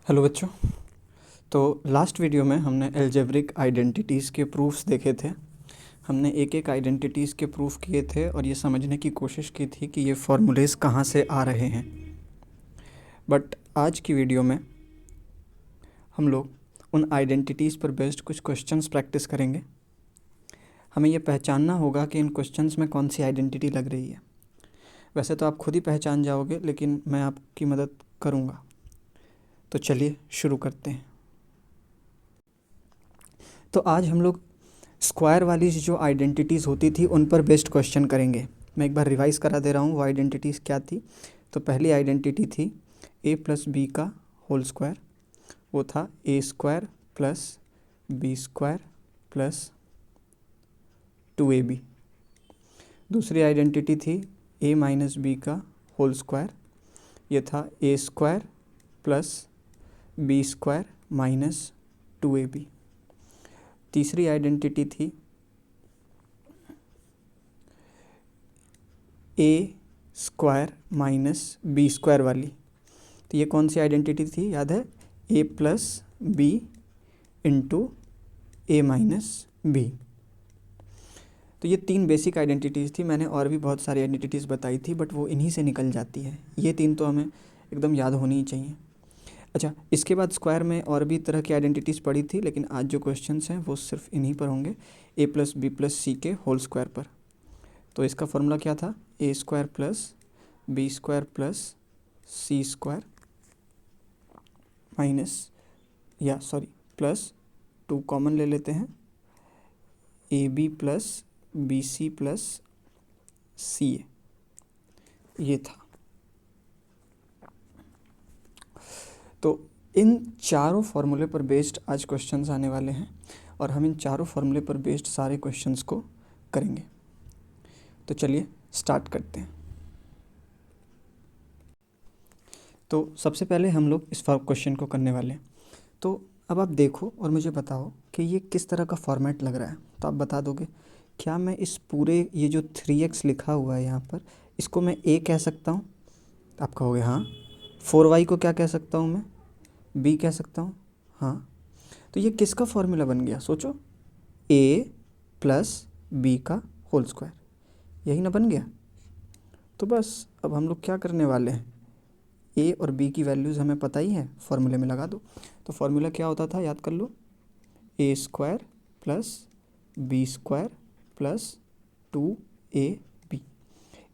Hello बच्चों। तो last video में हमने एल्जेब्रिक आइडेंटिटीज़ के प्रूफ्स देखे थे। हमने एक एक आइडेंटिटीज़ के प्रूफ किए थे और ये समझने की कोशिश की थी कि ये फॉर्मूलेज़ कहाँ से आ रहे हैं। बट आज की वीडियो में हम लोग उन आइडेंटिटीज़ पर बेस्ड कुछ क्वेश्चंस प्रैक्टिस करेंगे। हमें ये पहचानना होगा कि इन क्वेश्चंस में कौन सी आइडेंटिटी लग रही है। वैसे तो आप खुद ही पहचान जाओगे, लेकिन मैं आपकी मदद करूँगा। तो चलिए शुरू करते हैं। तो आज हम लोग स्क्वायर वाली जो आइडेंटिटीज़ होती थी उन पर बेस्ड क्वेश्चन करेंगे। मैं एक बार रिवाइज करा दे रहा हूँ वो आइडेंटिटीज़ क्या थी। तो पहली आइडेंटिटी थी a प्लस बी का होल स्क्वायर, वो था a square plus B square plus 2ab। दूसरी आइडेंटिटी थी a माइनस बी का होल स्क्वायर, ये था a square plus B square minus 2ab। तीसरी आइडेंटिटी थी A square minus B square वाली। तो ये कौन सी आइडेंटिटी थी, याद है? A plus B into A minus B. तो ये तीन बेसिक आइडेंटिटीज़ थी। मैंने और भी बहुत सारी आइडेंटिटीज़ बताई थी, बट वो इन्हीं से निकल जाती है। ये तीन तो हमें एकदम याद होनी ही चाहिए। अच्छा, इसके बाद स्क्वायर में और भी तरह की आइडेंटिटीज़ पड़ी थी, लेकिन आज जो क्वेश्चंस हैं वो सिर्फ इन्हीं पर होंगे, ए प्लस बी प्लस सी के होल स्क्वायर पर। तो इसका फॉर्मूला क्या था? A square plus B square plus C square minus plus 2 common ले लेते हैं, A B plus B C plus C A, ये था। तो इन चारों फार्मूले पर बेस्ड आज क्वेश्चंस आने वाले हैं और हम इन चारों फार्मूले पर बेस्ड सारे क्वेश्चंस को करेंगे। तो चलिए स्टार्ट करते हैं। तो सबसे पहले हम लोग इस क्वेश्चन को करने वाले हैं। तो अब आप देखो और मुझे बताओ कि ये किस तरह का फॉर्मेट लग रहा है। तो आप बता दोगे क्या मैं इस पूरे ये जो 3x लिखा हुआ है यहाँ पर, इसको मैं a कह सकता हूँ? आप कहोगे हाँ। 4y को क्या कह सकता हूँ मैं? b कह सकता हूँ, हाँ। तो ये किसका फॉर्मूला बन गया? सोचो, a प्लस बी का होल स्क्वायर, यही ना बन गया। तो बस अब हम लोग क्या करने वाले हैं, ए और बी की वैल्यूज़ हमें पता ही है, फार्मूले में लगा दो। तो फार्मूला क्या होता था, याद कर लो, A square plus B square plus 2ab।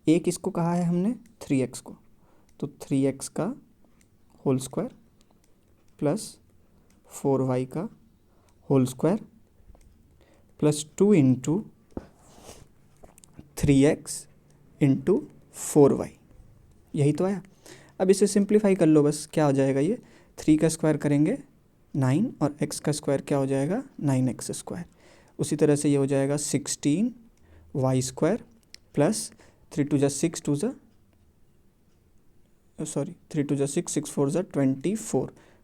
A किसको कहा है हमने? 3x को। तो 3x का होल स्क्वायर प्लस 4y का whole square plus 2 into 3x into 4y, यही तो आया। अब इसे सिंप्लीफाई कर लो, बस क्या हो जाएगा, ये 3 का स्क्वायर करेंगे 9 और x का स्क्वायर क्या हो जाएगा, 9x स्क्वायर। उसी तरह से ये हो जाएगा 16y स्क्वायर प्लस 3 टू जा 6 टू जा 6 6 4 जा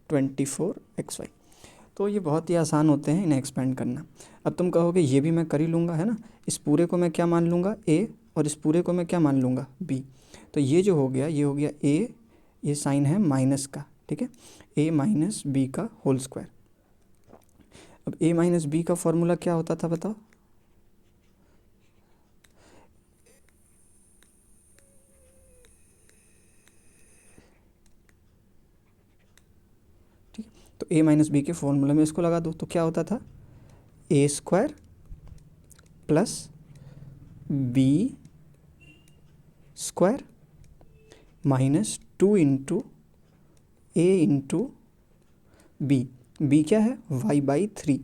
24xy। तो ये बहुत ही आसान होते हैं इन्हें एक्सपेंड करना। अब तुम कहोगे ये भी मैं कर ही लूँगा, है ना। इस पूरे को मैं क्या मान लूँगा, a, और इस पूरे को मैं क्या मान लूँगा, b। तो ये जो हो गया, ये हो गया a, ये साइन है माइनस का, ठीक है, a माइनस बी का होल स्क्वायर। अब a माइनस बी का फॉर्मूला क्या होता था बताओ? ठीक है, तो a माइनस बी के फॉर्मूला में इसको लगा दो, तो क्या होता था, a square plus B square minus 2 into a into B. B क्या है, y/3।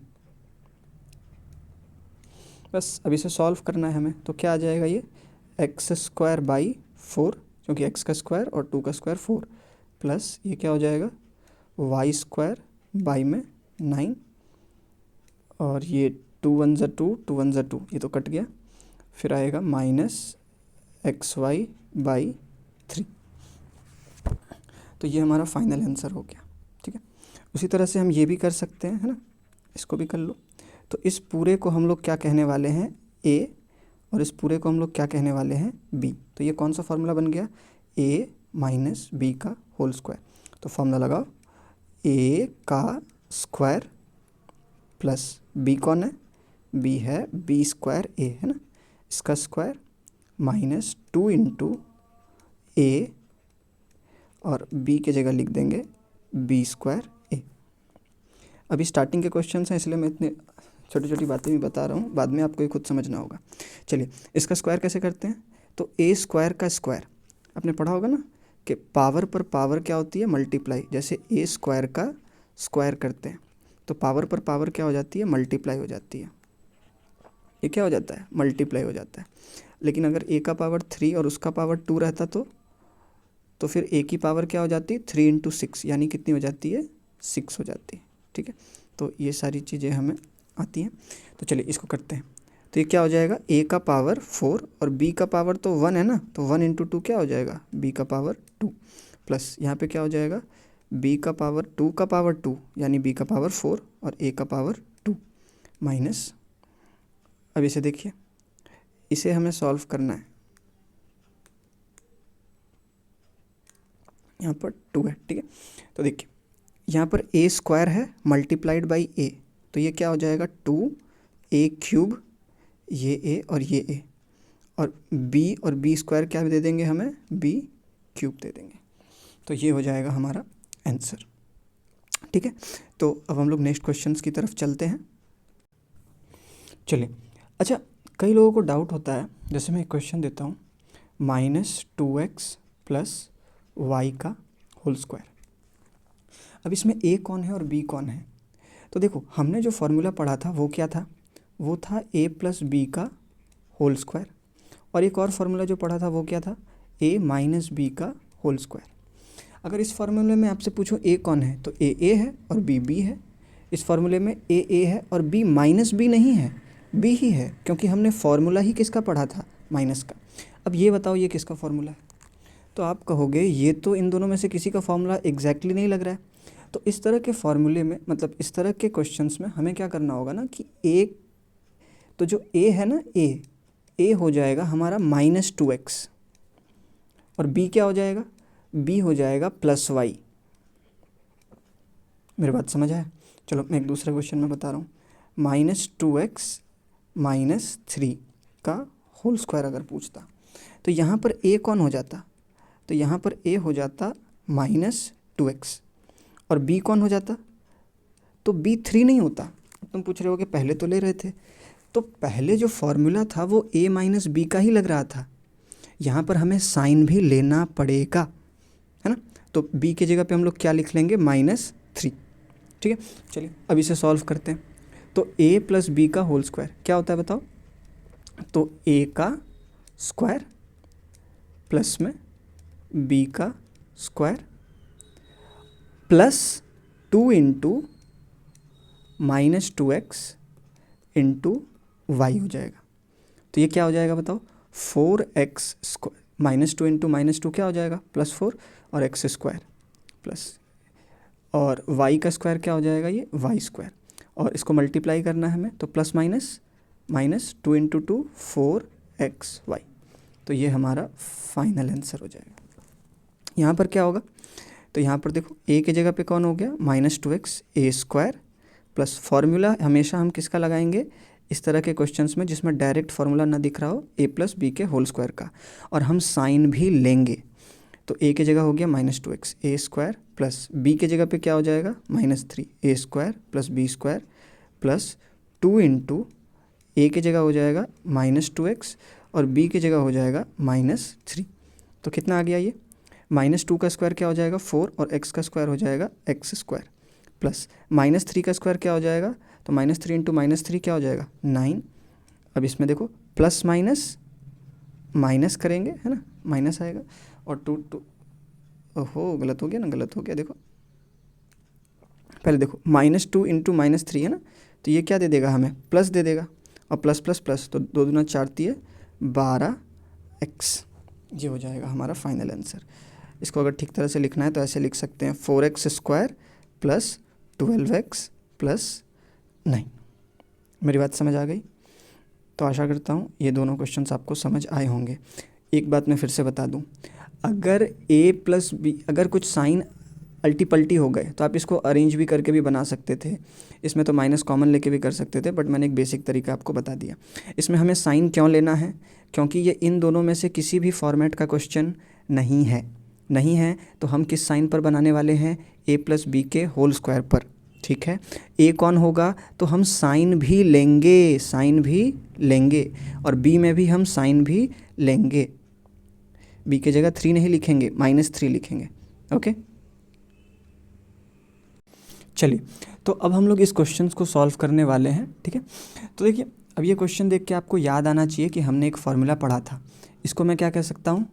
बस अब इसे सॉल्व करना है हमें। तो क्या आ जाएगा, ये एक्स स्क्वायर बाई 4, क्योंकि x का स्क्वायर और 2 का स्क्वायर 4, प्लस ये क्या हो जाएगा, y स्क्वायर बाई में 9, और ये 2 1 ज़ा 2, 2 1 ज़ा 2, ये तो कट गया। फिर आएगा माइनस xy/3। तो ये हमारा फाइनल आंसर हो गया, ठीक है। उसी तरह से हम ये भी कर सकते हैं, है ना, इसको भी कर लो। तो इस पूरे को हम लोग क्या कहने वाले हैं, a, और इस पूरे को हम लोग क्या कहने वाले हैं, b। तो ये कौन सा फार्मूला बन गया, a माइनस बी का होल स्क्वायर। तो फार्मूला लगाओ, ए का स्क्वायर प्लस बी कौन है, बी है बी स्क्वायर ए, है ना, इसका स्क्वायर माइनस 2 इंटू ए, और बी के जगह लिख देंगे बी स्क्वायर ए। अभी स्टार्टिंग के क्वेश्चन हैं इसलिए मैं इतने छोटी छोटी बातें भी बता रहा हूँ, बाद में आपको ये खुद समझना होगा। चलिए इसका स्क्वायर कैसे करते हैं, तो ए स्क्वायर का स्क्वायर आपने पढ़ा होगा ना कि पावर पर पावर क्या होती है, मल्टीप्लाई। जैसे ए स्क्वायर का स्क्वायर करते हैं तो पावर पर पावर क्या हो जाती है, मल्टीप्लाई हो जाती है। ये क्या हो जाता है, मल्टीप्लाई हो जाता है। लेकिन अगर ए का पावर 3 और उसका पावर 2 रहता तो फिर ए की पावर क्या हो जाती है, 3 इंटू 6, यानी कितनी हो जाती है, 6 हो जाती है। ठीक है, तो ये सारी चीज़ें हमें आती हैं। तो चलिए इसको करते हैं। तो ये क्या हो जाएगा, ए का पावर 4 और बी का पावर तो 1 है ना, तो 1 इंटू 2 क्या हो जाएगा, बी का पावर 2, प्लस यहाँ पे क्या हो जाएगा, बी का पावर 2 का पावर 2 यानी बी का पावर 4 और ए का पावर 2 माइनस। अब इसे देखिए, इसे हमें सॉल्व करना है। यहाँ पर 2 है, ठीक है। तो देखिए यहाँ पर ए स्क्वायर है मल्टीप्लाइड बाई ए, तो ये क्या हो जाएगा 2 ए क्यूब, ये ए और ये ए, और बी स्क्वायर क्या दे देंगे हमें, बी क्यूब दे देंगे। तो ये हो जाएगा हमारा आंसर। ठीक है, तो अब हम लोग नेक्स्ट क्वेश्चंस की तरफ चलते हैं। चलिए, अच्छा कई लोगों को डाउट होता है, जैसे मैं एक क्वेश्चन देता हूँ, -2x प्लस वाई का होल स्क्वायर। अब इसमें ए कौन है और बी कौन है, तो देखो हमने जो फॉर्मूला पढ़ा था वो क्या था, वो था ए प्लस बी का होल स्क्वायर, और एक और फार्मूला जो पढ़ा था वो क्या था, ए माइनस बी का होल स्क्वायर। अगर इस फार्मूले में आपसे पूछूं ए कौन है, तो ए है और बी है। इस फार्मूले में ए है और बी माइनस बी नहीं है, बी ही है, क्योंकि हमने फार्मूला ही किसका पढ़ा था, माइनस का। अब ये बताओ ये किसका फार्मूला है, तो आप कहोगे ये तो इन दोनों में से किसी का फार्मूला एग्जैक्टली नहीं लग रहा है। तो इस तरह के फार्मूले में, मतलब इस तरह के क्वेश्चंस में हमें क्या करना होगा ना कि ए, तो जो ए है ना, ए हो जाएगा हमारा -2x, और बी क्या हो जाएगा, बी हो जाएगा प्लस वाई। मेरी बात समझ आया। चलो मैं एक दूसरा क्वेश्चन में बता रहा हूँ, -2x -3 का होल स्क्वायर अगर पूछता, तो यहाँ पर ए कौन हो जाता, तो यहाँ पर ए हो जाता -2x, और बी कौन हो जाता, तो बी 3 नहीं होता। तुम पूछ रहे हो कि पहले तो ले रहे थे, तो पहले जो फॉर्मूला था वो ए माइनस बी का ही लग रहा था, यहाँ पर हमें साइन भी लेना पड़ेगा, है ना। तो बी के जगह पे हम लोग क्या लिख लेंगे, -3। ठीक है, चलिए अब इसे सॉल्व करते हैं। तो ए प्लस बी का होल स्क्वायर क्या होता है बताओ, तो ए का स्क्वायर प्लस में बी का square plus 2 into -2x into Y हो जाएगा। तो ये क्या हो जाएगा बताओ, 4x स्क्वायर, -2 इंटू -2 क्या हो जाएगा, +4, और x स्क्वायर प्लस, और y का स्क्वायर क्या हो जाएगा, ये y स्क्वायर, और इसको मल्टीप्लाई करना है हमें, तो प्लस माइनस -2 इंटू 2 4xy। तो ये हमारा फाइनल आंसर हो जाएगा। यहाँ पर क्या होगा, तो यहाँ पर देखो a के जगह पे कौन हो गया, -2x ए स्क्वायर, प्लस फार्मूला हमेशा हम किसका लगाएंगे, इस तरह के क्वेश्चंस में जिसमें डायरेक्ट फार्मूला ना दिख रहा हो, a प्लस बी के होल स्क्वायर का, और हम साइन भी लेंगे। तो a के जगह हो गया -2x ए स्क्वायर, प्लस b के जगह पे क्या हो जाएगा, -3 A square plus B square plus 2 into A के जगह हो जाएगा -2x और b की जगह हो जाएगा -3। तो कितना आ गया ये, -2 का स्क्वायर क्या हो जाएगा 4, और x का स्क्वायर हो जाएगा x स्क्वायर, प्लस -3 का स्क्वायर क्या हो जाएगा, तो -3 इंटू -3 क्या हो जाएगा 9। अब इसमें देखो प्लस माइनस करेंगे, है ना, माइनस आएगा, और 2 ओहो गलत हो गया ना, गलत हो गया। देखो पहले देखो -2 इंटू -3 है ना, तो ये क्या दे देगा हमें, प्लस दे देगा, और प्लस प्लस प्लस, तो 2 दूना 4 तिये 12x। ये हो जाएगा हमारा फाइनल आंसर। इसको अगर ठीक तरह से लिखना है तो ऐसे लिख सकते हैं, 4x square plus 12x plus 9। मेरी बात समझ आ गई। तो आशा करता हूँ ये दोनों क्वेश्चंस आपको समझ आए होंगे। एक बात मैं फिर से बता दूँ, अगर a प्लस बी, अगर कुछ साइन अल्टी पल्टी हो गए तो आप इसको अरेंज भी करके भी बना सकते थे, इसमें तो माइनस कॉमन लेके भी कर सकते थे, बट मैंने एक बेसिक तरीका आपको बता दिया। इसमें हमें साइन क्यों लेना है, क्योंकि ये इन दोनों में से किसी भी फॉर्मेट का क्वेश्चन नहीं है। नहीं है तो हम किस साइन पर बनाने वाले हैं, a प्लस बी के होल स्क्वायर पर। ठीक है, a कौन होगा तो हम साइन भी लेंगे, साइन भी लेंगे, और b में भी हम साइन भी लेंगे। b की जगह 3 नहीं लिखेंगे, -3 लिखेंगे। ओके, चलिए तो अब हम लोग इस क्वेश्चन को सॉल्व करने वाले हैं। ठीक है, तो देखिए अब ये क्वेश्चन देख के आपको याद आना चाहिए कि हमने एक फार्मूला पढ़ा था। इसको मैं क्या कह सकता हूँ,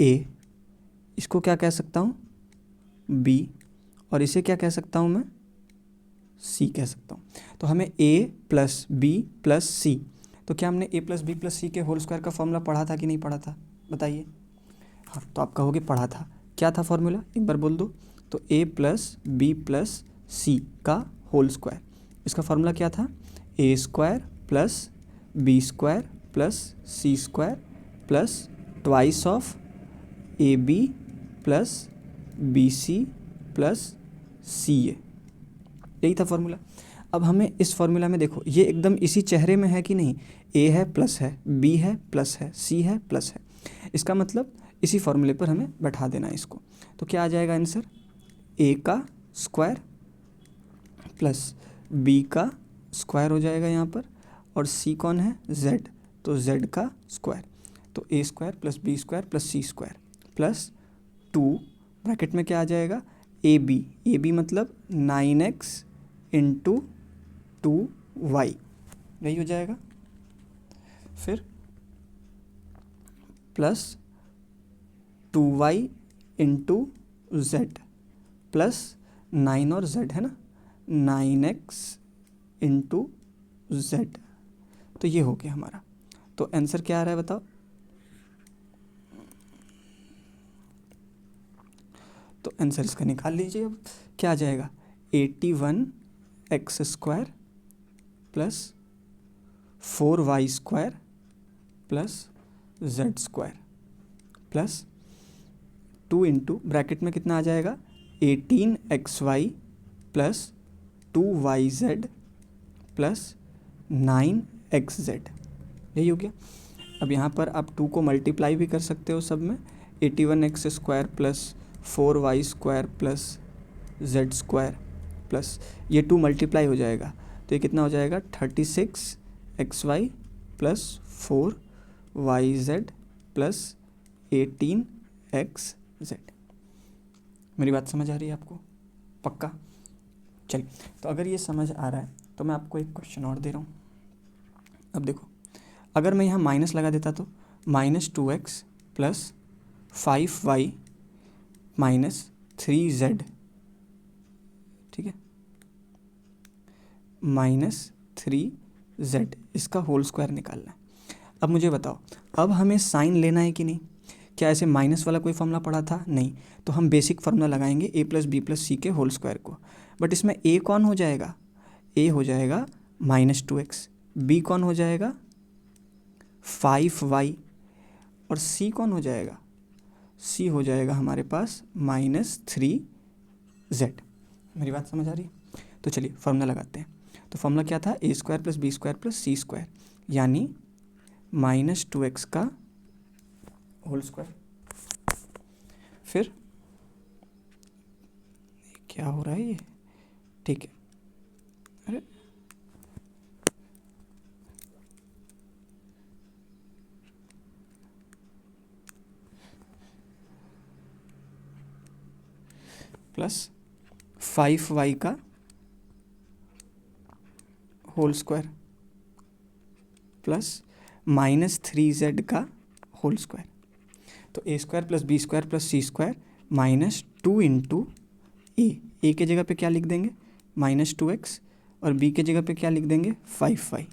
a, इसको क्या कह सकता हूँ b, और इसे क्या कह सकता हूँ मैं, c कह सकता हूँ। तो हमें a प्लस बी प्लस सी, तो क्या हमने a प्लस बी प्लस सी के होल स्क्वायर का फॉर्मूला पढ़ा था कि नहीं पढ़ा था, बताइए। हाँ, तो आप कहोगे पढ़ा था। क्या था फॉर्मूला, एक बार बोल दो। तो a प्लस बी प्लस सी का होल स्क्वायर, इसका फॉर्मूला क्या था, a square plus B square plus C square plus twice of A B plus B C plus C A, यही था फॉर्मूला। अब हमें इस फॉर्मूला में देखो ये एकदम इसी चेहरे में है कि नहीं, a है प्लस है, b है प्लस है, c है प्लस है, इसका मतलब इसी फॉर्मूले पर हमें बैठा देना है इसको। तो क्या आ जाएगा आंसर, a का स्क्वायर प्लस b का स्क्वायर हो जाएगा यहाँ पर, और c कौन है, z, तो z का स्क्वायर, तो a square plus B square plus C square plus 2 bracket में क्या आ जाएगा, ए बी मतलब 9x इंटू 2y, यही हो जाएगा। फिर plus 2y into Z plus 9 और z है ना, 9x इंटू जेड, तो ये हो गया हमारा। तो आंसर क्या आ रहा है बताओ, तो आंसर इसका निकाल लीजिए। अब क्या आ जाएगा, 81x square plus 4y square plus z square plus 2 into bracket में कितना आ जाएगा, 18xy plus 2yz plus 9xz, यही हो गया। अब यहाँ पर आप 2 को मल्टीप्लाई भी कर सकते हो सब में, 81x square plus 4y square plus z square plus ये 2 मल्टीप्लाई हो जाएगा, तो ये कितना हो जाएगा, 36xy plus 4yz plus 18xz। मेरी बात समझ आ रही है आपको, पक्का। चलिए, तो अगर ये समझ आ रहा है तो मैं आपको एक क्वेश्चन और दे रहा हूँ। अब देखो, अगर मैं यहाँ माइनस लगा देता तो -2x plus 5y minus 3z, ठीक है, -3z, इसका होल स्क्वायर निकालना है। अब मुझे बताओ, अब हमें साइन लेना है कि नहीं, क्या ऐसे माइनस वाला कोई फॉर्मूला पढ़ा था, नहीं, तो हम बेसिक फार्मूला लगाएंगे a प्लस बी प्लस सी के होल स्क्वायर को। बट इसमें a कौन हो जाएगा, a हो जाएगा -2x, b कौन हो जाएगा 5y, और c कौन हो जाएगा, c हो जाएगा हमारे पास -3z। मेरी बात समझ आ रही है, तो चलिए फार्मूला लगाते हैं। तो फार्मूला क्या था, a square plus B square plus C square, यानी -2x का होल स्क्वायर। फिर क्या हो रहा है ये, ठीक है, अरे प्लस 5y का होल स्क्वायर प्लस -3z का होल स्क्वायर। तो a square plus B square plus C square -2 into A के जगह पे क्या लिख देंगे, -2x, और b के जगह पे क्या लिख देंगे, 5y।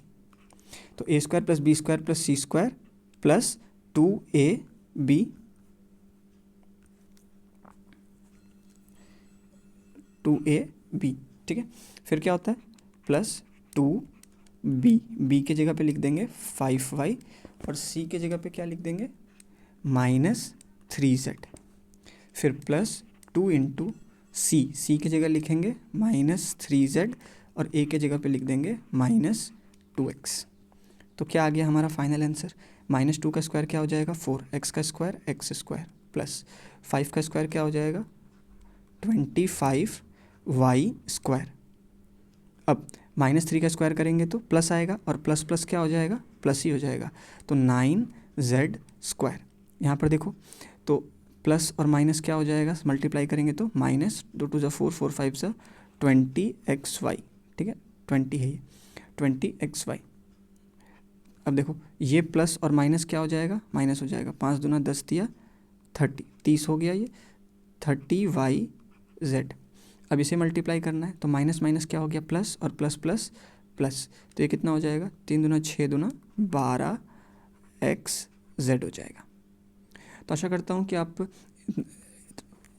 तो a square plus B square plus C square plus 2ab ठीक है। फिर क्या होता है, प्लस 2b के जगह पे लिख देंगे 5y, और c के जगह पे क्या लिख देंगे, -3z। फिर प्लस 2 इंटू सी की जगह लिखेंगे -3z और ए के जगह पे लिख देंगे -2x। तो क्या आ गया हमारा फाइनल आंसर? -2 का स्क्वायर क्या हो जाएगा 4, x का स्क्वायर x स्क्वायर, प्लस 5 का स्क्वायर क्या हो जाएगा 25y स्क्वायर। अब -3 का स्क्वायर करेंगे तो प्लस आएगा और प्लस प्लस क्या हो जाएगा, प्लस ही हो जाएगा, तो 9z स्क्वायर। यहाँ पर देखो तो प्लस और माइनस क्या हो जाएगा, मल्टीप्लाई करेंगे तो -2 2 4 4 5 20xy, ठीक है 20 है ये 20xy। अब देखो ये प्लस और माइनस क्या हो जाएगा, माइनस हो जाएगा, 5 दूना 10 दिया 30, 30 हो गया ये 30yz। अब इसे मल्टीप्लाई करना है तो माइनस माइनस क्या हो गया प्लस और प्लस प्लस प्लस, तो ये कितना हो जाएगा 3 दूना 6 दूना 12xz हो जाएगा। तो आशा करता हूँ कि आप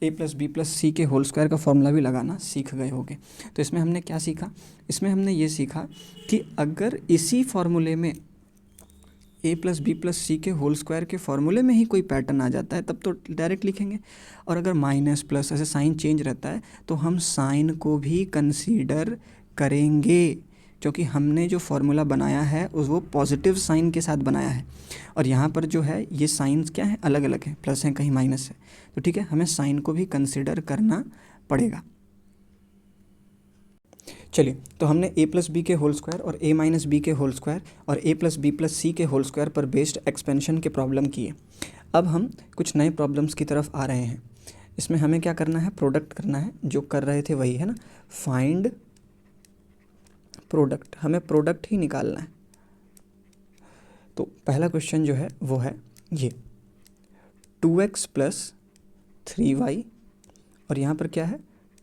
a+b+c के होल स्क्वायर का फॉर्मूला भी लगाना सीख गए होंगे। तो इसमें हमने क्या सीखा, इसमें हमने ये सीखा कि अगर इसी फॉर्मूले में a+b+c के होल स्क्वायर के फॉर्मूले में ही कोई पैटर्न आ जाता है तब तो डायरेक्ट लिखेंगे, और अगर माइनस प्लस ऐसे साइन चेंज रहता है तो हम साइन को भी कंसीडर करेंगे, क्योंकि हमने जो फॉर्मूला बनाया है उस वो पॉजिटिव साइन के साथ बनाया है, और यहाँ पर जो है ये साइंस क्या है अलग अलग है, प्लस है कहीं माइनस है, तो ठीक है हमें साइन को भी कंसीडर करना पड़ेगा। चलिए, तो हमने a+b के होल स्क्वायर और a-b के होल स्क्वायर और a+b+c के होल स्क्वायर पर बेस्ड एक्सपेंशन के प्रॉब्लम किए। अब हम कुछ नए प्रॉब्लम्स की तरफ आ रहे हैं। इसमें हमें क्या करना है, प्रोडक्ट करना है, जो कर रहे थे वही है ना, फाइंड प्रोडक्ट, हमें प्रोडक्ट ही निकालना है। तो पहला क्वेश्चन जो है वो है ये 2x + 3y और यहाँ पर क्या है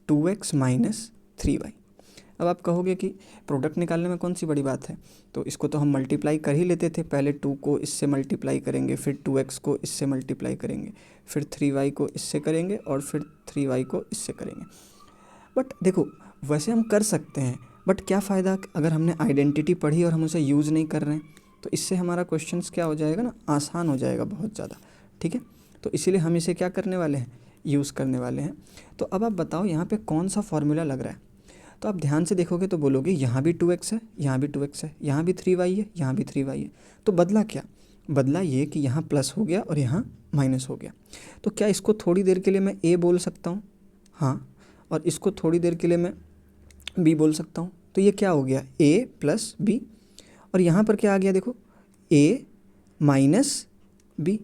2x - 3y। अब आप कहोगे कि प्रोडक्ट निकालने में कौन सी बड़ी बात है, तो इसको तो हम मल्टीप्लाई कर ही लेते थे, पहले 2 को इससे मल्टीप्लाई करेंगे, फिर 2x को इससे मल्टीप्लाई करेंगे, फिर 3y को इससे करेंगे और फिर 3y को इससे करेंगे। बट देखो वैसे हम कर सकते हैं, बट क्या फ़ायदा अगर हमने आइडेंटिटी पढ़ी और हम उसे यूज़ नहीं कर रहे हैं, तो इससे हमारा क्वेश्चंस क्या हो जाएगा ना, आसान हो जाएगा बहुत ज़्यादा, ठीक है। तो इसीलिए हम इसे क्या करने वाले हैं, यूज़ करने वाले हैं। तो अब आप बताओ यहाँ पे कौन सा फॉर्मूला लग रहा है, तो आप ध्यान से देखोगे तो बोलोगे यहाँ भी 2x है, यहाँ भी 2x है, यहाँ भी 3y है, यहाँ भी 3y है। तो बदला क्या, बदला ये कि यहाँ प्लस हो गया और यहाँ माइनस हो गया। तो क्या इसको थोड़ी देर के लिए मैं a बोल सकता हूँ, हाँ, और इसको थोड़ी देर के लिए मैं b बोल सकता हूँ। तो ये क्या हो गया a + b, और यहाँ पर क्या आ गया देखो a - b।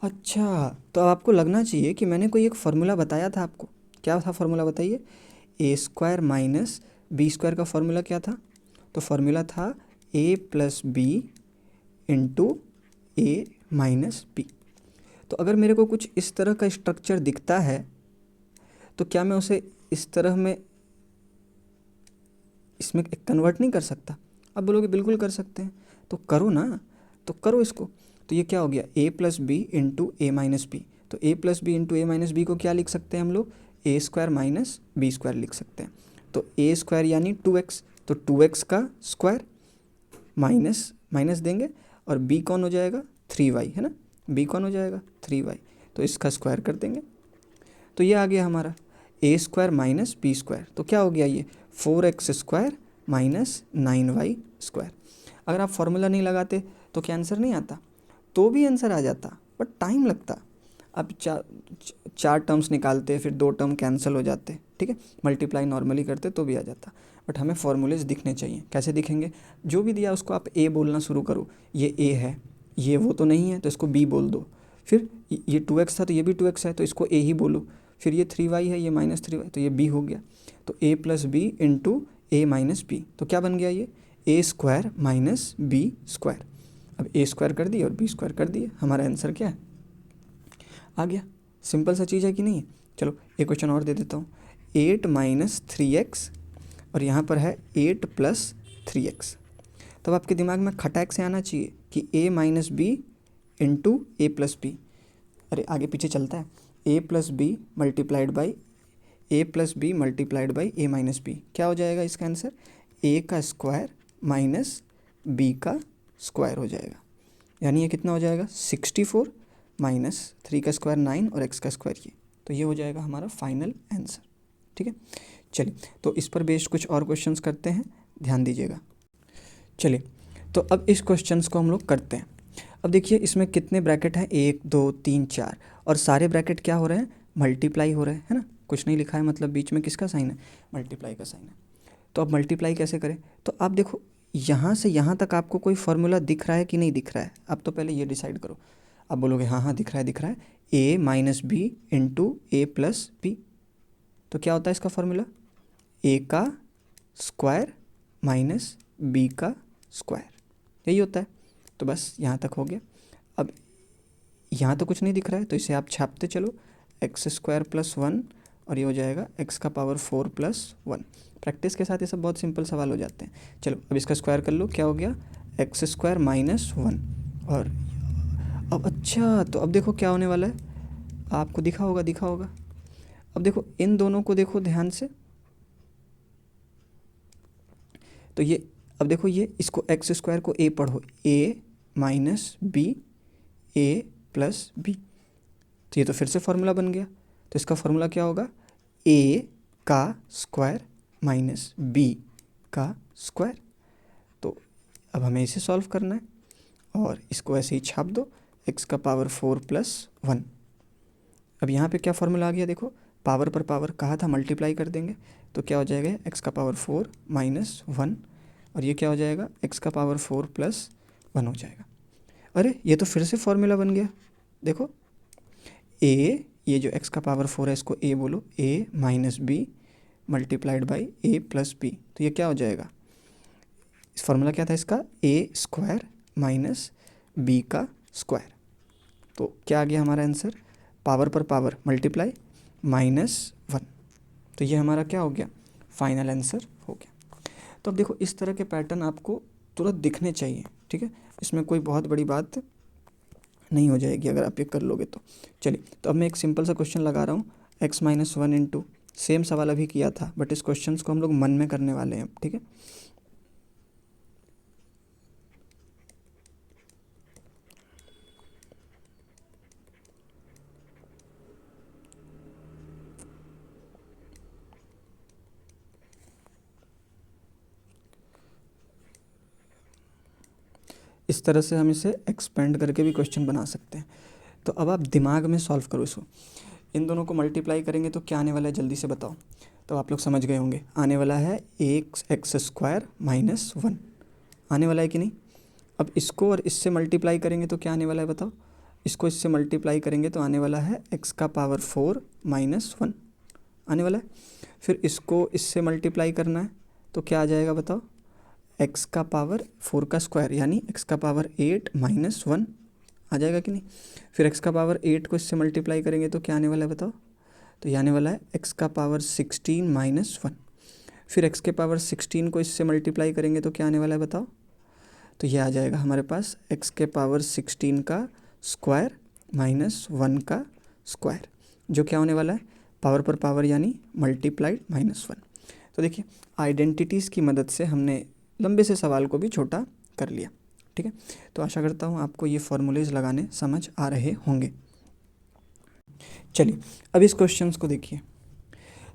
अच्छा, तो आपको लगना चाहिए कि मैंने कोई एक फार्मूला बताया था आपको, क्या था फार्मूला बताइए, a² - b² का फार्मूला क्या था, तो फार्मूला था a + b × a - b। तो अगर मेरे को कुछ इस तरह का स्ट्रक्चर दिखता है तो क्या मैं उसे इस तरह में इसमें कन्वर्ट नहीं कर सकता? अब बोलोगे बिल्कुल कर सकते हैं, तो करो ना, तो करो इसको। तो ये क्या हो गया a + b × a - b। तो a + b × a - b को क्या लिख सकते हैं हम लोग, a² - b² लिख सकते हैं। तो a² यानी 2x, तो 2x का स्क्वायर माइनस माइनस देंगे, और b कौन हो जाएगा 3y है ना, b कौन हो जाएगा 3y, तो इसका स्क्वायर कर देंगे। तो ये आ गया हमारा a² - b², तो क्या हो गया ये 4x² - 9y²। अगर आप फार्मूला नहीं लगाते तो क्या आंसर नहीं आता, तो भी आंसर आ जाता, बट टाइम लगता। अब चार टर्म्स निकालते, फिर 2 टर्म कैंसिल हो जाते, ठीक है, मल्टीप्लाई नॉर्मली करते तो भी आ जाता। बट हमें फार्मूलेज दिखने चाहिए, कैसे दिखेंगे, जो भी दिया उसको आप a बोलना शुरू करो, ये a है, ये वो तो नहीं है तो इसको b बोल दो, फिर ये 2x था तो ये भी 2x है तो इसको a ही बोलो, फिर ये 3y है, ये -3y तो ये b हो गया। तो a + b × a - b, तो क्या बन गया ये a² - b²। अब a² कर दिए और b² कर दिए, हमारा आंसर क्या है आ गया। सिंपल सा चीज़ है कि नहीं है। चलो एक क्वेश्चन और दे देता हूँ, 8 - 3x और यहाँ पर है 8 + 3x। तब आपके दिमाग में खटाक से आना चाहिए कि a - b × a + b, अरे आगे पीछे चलता है, a + b × a - b क्या हो जाएगा इसका आंसर, a का स्क्वायर माइनस b का स्क्वायर हो जाएगा, यानी ये कितना हो जाएगा 64 - 3 का स्क्वायर 9 और x का स्क्वायर ये तो ये हो जाएगा हमारा फाइनल आंसर। ठीक है, चलिए तो इस पर बेस्ड कुछ और क्वेश्चंस करते हैं, ध्यान दीजिएगा। चलिए तो अब इस क्वेश्चंस को हम लोग करते हैं। अब देखिए इसमें कितने ब्रैकेट हैं, 1 2 3 4, और सारे ब्रैकेट क्या हो रहे हैं, मल्टीप्लाई हो रहे हैं, है ना। कुछ नहीं लिखा है, मतलब बीच में किसका साइन है, मल्टीप्लाई का साइन है। तो अब मल्टीप्लाई कैसे करें, तो आप देखो यहाँ से यहाँ तक आपको कोई फार्मूला दिख रहा है कि नहीं दिख रहा है। अब तो पहले ये डिसाइड करो। आप बोलोगे हाँ हाँ दिख रहा है दिख रहा है, a minus B into A plus B. तो क्या होता है इसका फार्मूला, a का स्क्वायर माइनस b का स्क्वायर, यही होता है। तो बस यहाँ तक हो गया। अब यहाँ तो कुछ नहीं दिख रहा है, तो इसे आप छापते चलो, एक्स स्क्वायर प्लस 1, और ये हो जाएगा एक्स का पावर 4 प्लस 1। प्रैक्टिस के साथ ये सब बहुत सिंपल सवाल हो जाते हैं। चलो अब इसका स्क्वायर कर लो, क्या हो गया, एक्स स्क्वायर माइनस 1। और अब अच्छा, तो अब देखो क्या होने वाला है, आपको दिखा होगा। अब देखो इन दोनों को देखो ध्यान से, तो ये अब देखो ये इसको एक्स स्क्वायर को ए पढ़ो, ए माइनस बी ए प्लस बी। तो ये तो फिर से फार्मूला बन गया। तो इसका फार्मूला क्या होगा, ए का स्क्वायर माइनस बी का स्क्वायर। तो अब हमें इसे सॉल्व करना है, और इसको ऐसे ही छाप दो, एक्स का पावर 4 प्लस 1। अब यहाँ पे क्या फार्मूला आ गया, देखो पावर पर पावर कहा था मल्टीप्लाई कर देंगे, तो क्या हो जाएगा, एक्स का पावर 4 माइनस 1, और ये क्या हो जाएगा, एक्स का पावर 4 प्लस 1 हो जाएगा। अरे ये तो फिर से फार्मूला बन गया, देखो ए, ये जो एक्स का पावर 4 है इसको ए बोलो, A minus B multiplied by A plus B. तो ये क्या हो जाएगा, इस फार्मूला क्या था इसका, ए स्क्वायर माइनस बी का स्क्वायर। तो क्या आ गया हमारा आंसर, पावर पर पावर मल्टीप्लाई -1। तो ये हमारा क्या हो गया, फाइनल आंसर हो गया। तो अब देखो इस तरह के पैटर्न आपको तुरंत दिखने चाहिए, ठीक है, इसमें कोई बहुत बड़ी बात नहीं हो जाएगी अगर आप ये कर लोगे तो। चलिए तो अब मैं एक सिंपल सा क्वेश्चन लगा रहा हूँ, x-1 इंटू, सेम सवाल अभी किया था बट इस क्वेश्चन को हम लोग मन में करने वाले हैं, ठीक है। इस तरह से हम इसे एक्सपेंड करके भी क्वेश्चन बना सकते हैं। तो अब आप दिमाग में सॉल्व करो इसको, इन दोनों को मल्टीप्लाई करेंगे तो क्या आने वाला है, जल्दी से बताओ। तो आप लोग समझ गए होंगे, आने वाला है एक्स स्क्वायर माइनस 1, आने वाला है कि नहीं। अब इसको और इससे मल्टीप्लाई करेंगे तो क्या आने वाला है बताओ, इसको इससे मल्टीप्लाई करेंगे तो आने वाला है एक्स का पावर 4 माइनस 1 आने वाला है। फिर इसको इससे मल्टीप्लाई करना है तो क्या आ जाएगा बताओ, एक्स का पावर 4 का स्क्वायर यानी एक्स का पावर 8 माइनस 1 आ जाएगा कि नहीं। फिर एक्स का पावर 8 को इससे मल्टीप्लाई करेंगे तो क्या आने वाला है बताओ, तो ये आने वाला है एक्स का पावर 16 माइनस 1। फिर एक्स के पावर 16 को इससे मल्टीप्लाई करेंगे तो क्या आने वाला है बताओ, तो ये आ जाएगा हमारे पास एक्स के पावर 16 का स्क्वायर माइनस 1 का स्क्वायर, जो क्या होने वाला है, पावर पर पावर यानी मल्टीप्लाइड -1। तो देखिए आइडेंटिटीज़ की मदद से हमने लंबे से सवाल को भी छोटा कर लिया, ठीक है। तो आशा करता हूँ आपको ये फॉर्मूलेज लगाने समझ आ रहे होंगे। चलिए अब इस क्वेश्चंस को देखिए।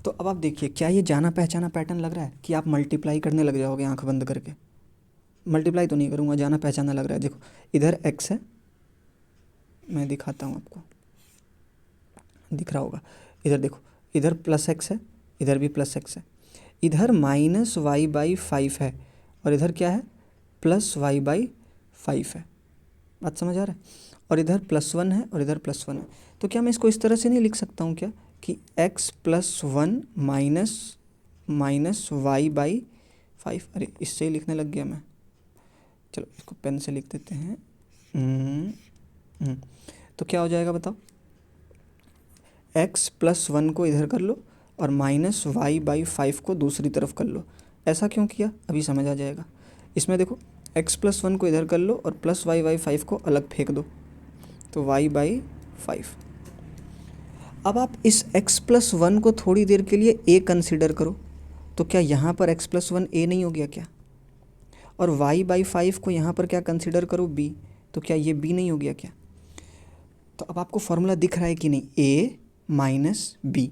तो अब आप देखिए, क्या ये जाना पहचाना पैटर्न लग रहा है कि आप मल्टीप्लाई करने लग जाओगे आंख बंद करके। मल्टीप्लाई तो नहीं करूँगा, जाना पहचाना लग रहा है। देखो इधर एक्स है, मैं दिखाता हूँ आपको, दिख रहा होगा। इधर देखो, इधर प्लस एक्स है, इधर भी प्लस एक्स है, इधर -y/5 है, और इधर क्या है, +y/5 है। बात समझ आ रहा है। और इधर +1 है और इधर +1 है। तो क्या मैं इसको इस तरह से नहीं लिख सकता हूँ क्या कि x + 1 माइनस y/5। अरे इससे ही लिखने लग गया मैं, चलो इसको पेन से लिख देते हैं। तो क्या हो जाएगा बताओ, x + 1 को इधर कर लो और -y/5 को दूसरी तरफ कर लो। ऐसा क्यों किया अभी समझ आ जाएगा। इसमें देखो x + 1 को इधर कर लो और +y/5 को अलग फेंक दो, तो y/5। अब आप इस x + 1 को थोड़ी देर के लिए a कंसिडर करो, तो क्या यहाँ पर x + 1 a नहीं हो गया क्या। और y/5 को यहाँ पर क्या कंसिडर करो, b, तो क्या ये b नहीं हो गया क्या। तो अब आपको फॉर्मूला दिख रहा है कि नहीं, a minus B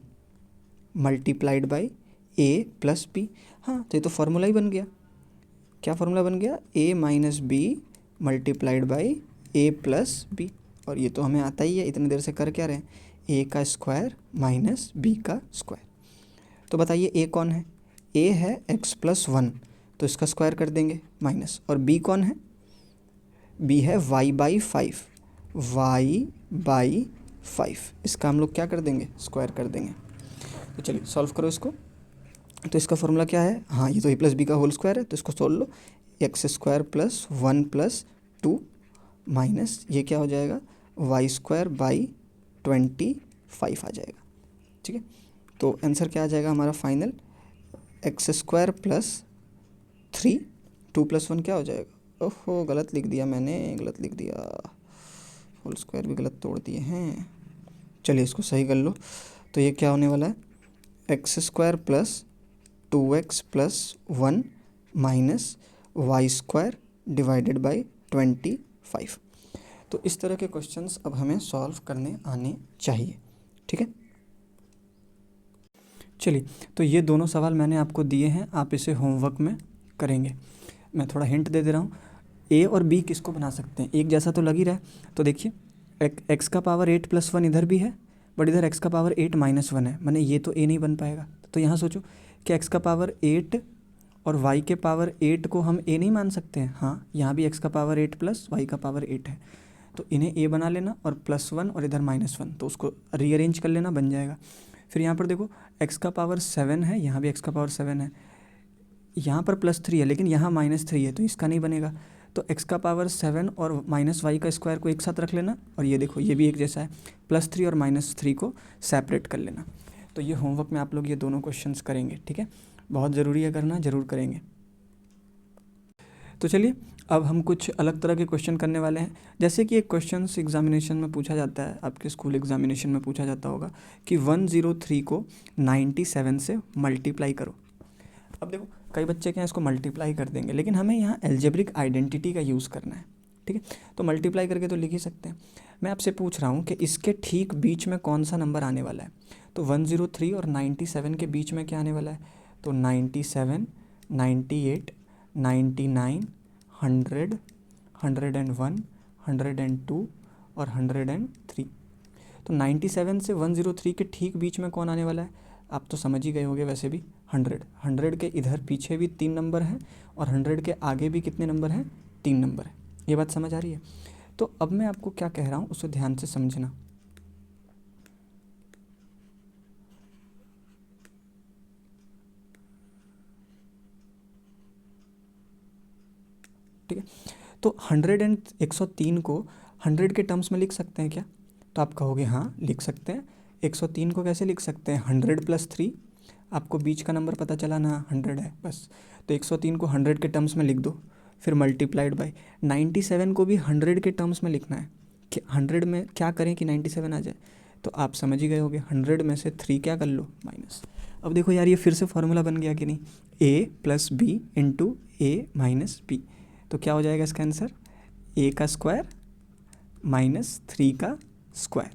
multiplied by A plus B. हाँ, तो ये तो फार्मूला ही बन गया। क्या फार्मूला बन गया? A minus B multiplied by A plus B. और ये तो हमें आता ही है, इतनी देर से कर क्या रहे हैं, ए का स्क्वायर माइनस बी का स्क्वायर। तो बताइए ए कौन है? ए है एक्स प्लस वन, तो इसका स्क्वायर कर देंगे माइनस। और बी कौन है? बी है Y by five, Y by five, इसका हम लोग क्या कर देंगे, स्क्वायर कर देंगे। तो चलिए सॉल्व करो इसको। तो इसका फॉर्मूला क्या है? हाँ, ये तो ए प्लस बी का होल स्क्वायर है, तो इसको सोल्व लो। X square plus one plus two minus ये क्या हो जाएगा, वाई स्क्वायर बाई 25 आ जाएगा। ठीक है, तो आंसर क्या आ जाएगा हमारा final, x square plus 3, 2 plus 1 क्या हो जाएगा, ओहो गलत लिख दिया मैंने, गलत लिख दिया, होल स्क्वायर भी गलत तोड़ दिए हैं। चलिए इसको सही कर लो। तो ये क्या होने वाला है, x square plus 2x plus 1 minus y square divided by 25। तो इस तरह के क्वेश्चंस अब हमें सॉल्व करने आने चाहिए। ठीक है, चलिए तो ये दोनों सवाल मैंने आपको दिए हैं, आप इसे होमवर्क में करेंगे। मैं थोड़ा हिंट दे रहा हूँ, ए और बी किसको बना सकते हैं, एक जैसा तो लग ही रहा है। तो देखिए एक्स का पावर 8 प्लस 1 इधर भी है, बट इधर एक्स का पावर 8 माइनस 1 है, मैंने ये तो ए नहीं बन पाएगा। तो यहाँ सोचो कि एक्स का पावर 8 और वाई के पावर 8 को हम ए नहीं मान सकते हैं। हाँ, यहाँ भी एक्स का पावर 8 प्लस वाई का पावर 8 है, तो इन्हें ए बना लेना और +1 और इधर -1, तो उसको रीअरेंज कर लेना, बन जाएगा। फिर यहाँ पर देखो एक्स का पावर 7 है, यहाँ भी एक्स का पावर 7 है, यहाँ पर +3 है लेकिन यहाँ -3 है, तो इसका नहीं बनेगा। तो एक्स का पावर 7 और माइनस वाई का स्क्वायर को एक साथ रख लेना, और ये देखो ये भी एक जैसा है, +3 और -3 को सेपरेट कर लेना। तो ये होमवर्क में आप लोग ये दोनों क्वेश्चंस करेंगे। ठीक है, बहुत ज़रूरी है करना, ज़रूर करेंगे। तो चलिए अब हम कुछ अलग तरह के क्वेश्चन करने वाले हैं। जैसे कि एक क्वेश्चन एग्जामिनेशन में पूछा जाता है, आपके स्कूल एग्जामिनेशन में पूछा जाता होगा कि 103 को 97 से मल्टीप्लाई करो। अब देखो कई बच्चे क्या इसको मल्टीप्लाई कर देंगे, लेकिन हमें यहाँ एल्जेब्रिक आइडेंटिटी का यूज़ करना है। ठीक है, तो मल्टीप्लाई करके तो लिख ही सकते हैं। मैं आपसे पूछ रहा हूँ कि इसके ठीक बीच में कौन सा नंबर आने वाला है। तो 103 और 97 के बीच में क्या आने वाला है, तो 97, 98, 99, 100, 101, 102 और 103। तो 97 से 103 के ठीक बीच में कौन आने वाला है, आप तो समझ ही गए होंगे वैसे भी, 100 के इधर पीछे भी 3 नंबर हैं और 100 के आगे भी कितने नंबर हैं, 3 नंबर है। ये बात समझ आ रही है? तो अब मैं आपको क्या कह रहा हूँ उसे ध्यान से समझना। ठीक है, तो 103 को 100 के टर्म्स में लिख सकते हैं क्या? तो आप कहोगे हाँ लिख सकते हैं। 103 को कैसे लिख सकते हैं, 100 + 3, आपको बीच का नंबर पता चला ना 100 है बस, तो 103 को 100 के टर्म्स में लिख दो, फिर मल्टीप्लाइड बाय 97 को भी 100 के टर्म्स में लिखना है कि 100 में क्या करें कि 97 आ जाए। तो आप समझ ही गए होगे, 100 में से 3 क्या कर लो, माइनस। अब देखो यार ये फिर से फॉर्मूला बन गया कि नहीं, a + b × a - b। तो क्या हो जाएगा इसका आंसर, a का स्क्वायर -3 का स्क्वायर,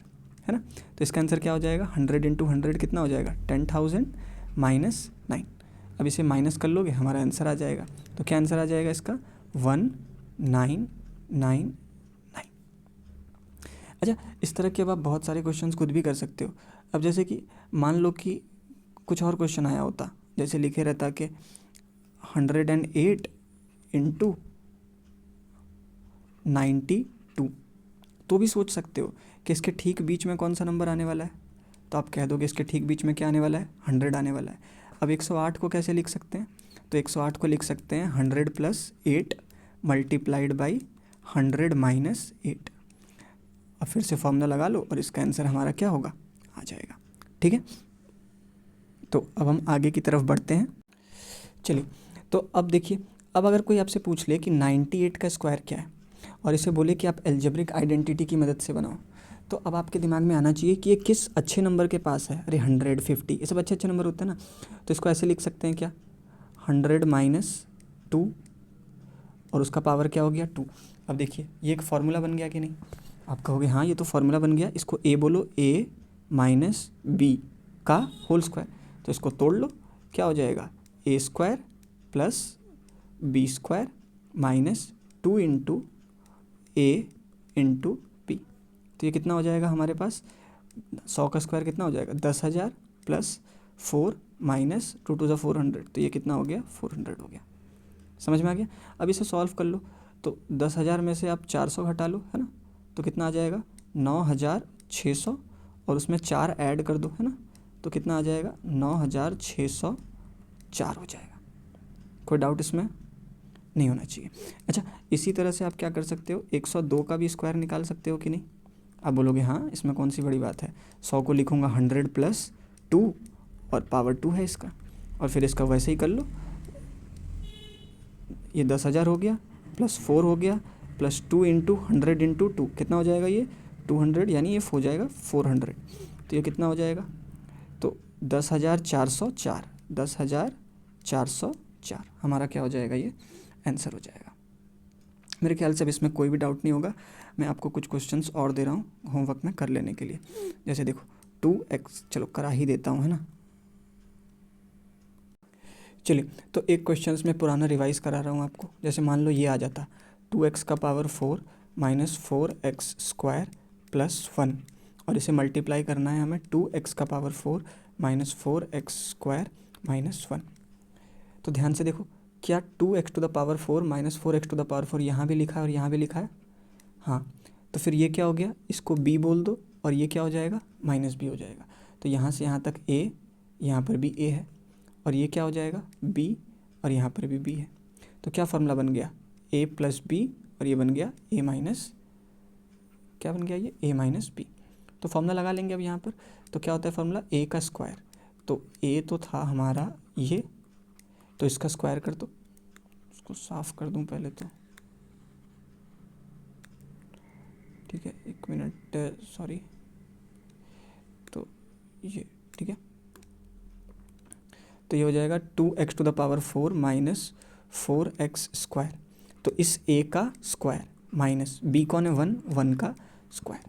है ना। तो इसका आंसर क्या हो जाएगा, 100 × 100 कितना हो जाएगा, 10,000 -9। अब इसे माइनस कर लोगे हमारा आंसर आ जाएगा। तो क्या आंसर आ जाएगा इसका, 1999। अच्छा, इस तरह के अब आप बहुत सारे क्वेश्चंस खुद भी कर सकते हो। अब जैसे कि मान लो कि कुछ और क्वेश्चन आया होता, जैसे लिखे रहता कि 108 × 92, तो भी सोच सकते हो कि इसके ठीक बीच में कौन सा नंबर आने वाला है। तो आप कह दोगे इसके ठीक बीच में क्या आने वाला है, 100 आने वाला है। अब 108 को कैसे लिख सकते हैं, तो 108 को लिख सकते हैं 100 + 8 मल्टीप्लाइड बाई 100 - 8। अब फिर से फॉर्मूला लगा लो और इसका आंसर हमारा क्या होगा, आ जाएगा। ठीक है, तो अब हम आगे की तरफ बढ़ते हैं। चलिए, तो अब देखिए, अब अगर कोई आपसे पूछ ले कि 98 का स्क्वायर क्या है और इसे बोले कि आप एल्जेब्रिक आइडेंटिटी की मदद से बनाओ, तो अब आपके दिमाग में आना चाहिए कि ये किस अच्छे नंबर के पास है। अरे 100, 50 ये सब अच्छे अच्छे नंबर होते हैं ना। तो इसको ऐसे लिख सकते हैं क्या, 100 - 2 और उसका पावर क्या हो गया, 2। अब देखिए ये एक फार्मूला बन गया कि नहीं, आप कहोगे हाँ ये तो फार्मूला बन गया। इसको ए बोलो, a माइनस बी का होल स्क्वायर। तो इसको तोड़ लो, क्या हो जाएगा A square plus B square minus 2 into A into B. तो ये कितना हो जाएगा हमारे पास, 100 का स्क्वायर कितना हो जाएगा 10,000 प्लस 4 माइनस 2 टू ज़ा 400, तो ये कितना हो गया 400 हो गया। समझ में आ गया। अब इसे सॉल्व कर लो, तो 10,000 में से आप 400 घटा लो, है ना, तो कितना आ जाएगा 9,600 और उसमें 4 ऐड कर दो, है ना, तो कितना आ जाएगा 9,604 हो जाएगा। कोई डाउट इसमें नहीं होना चाहिए। अच्छा, इसी तरह से आप क्या कर सकते हो, 102 का भी स्क्वायर निकाल सकते हो कि नहीं। आप बोलोगे हाँ इसमें कौन सी बड़ी बात है, 100 को लिखूँगा 100 प्लस 2 और पावर 2 है इसका, और फिर इसका वैसे ही कर लो। ये 10,000 हो गया प्लस 4 हो गया प्लस 2 इंटू 100 इंटू 2 कितना हो जाएगा ये 200, यानी ये हो जाएगा 400। तो ये कितना हो जाएगा, तो 10,404, 10,404 हमारा क्या हो जाएगा, ये आंसर हो जाएगा। मेरे ख्याल से अब इसमें कोई भी डाउट नहीं होगा। मैं आपको कुछ क्वेश्चंस और दे रहा हूँ होमवर्क में कर लेने के लिए। जैसे देखो 2x, चलो करा ही देता हूँ, है ना। चलिए, तो एक क्वेश्चंस में पुराना रिवाइज करा रहा हूँ आपको। जैसे मान लो ये आ जाता 2x का power 4 minus 4x square plus 1, और इसे मल्टीप्लाई करना है हमें 2x का power 4 minus 4x square minus 1। तो ध्यान से देखो, क्या 2x to the power 4 minus 4x to the power 4 यहाँ भी लिखा है और यहाँ भी लिखा है, हाँ। तो फिर ये क्या हो गया, इसको b बोल दो, और ये क्या हो जाएगा माइनस b हो जाएगा। तो यहाँ से यहाँ तक a, यहाँ पर भी a है, और ये क्या हो जाएगा b, और यहाँ पर भी b है। तो क्या फार्मूला बन गया a प्लस b, और ये बन गया a माइनस, क्या बन गया ये a माइनस b। तो फार्मूला लगा लेंगे अब यहाँ पर। तो क्या होता है फार्मूला, a का स्क्वायर, तो a तो था हमारा ये, तो इसका स्क्वायर कर दो। उसको साफ कर दूँ पहले तो, ठीक है, 1 मिनट, सॉरी। तो ये ठीक है, तो ये हो जाएगा 2x to the power 4 minus 4x square. तो इस a का स्क्वायर माइनस b कौन है 1, 1 का स्क्वायर।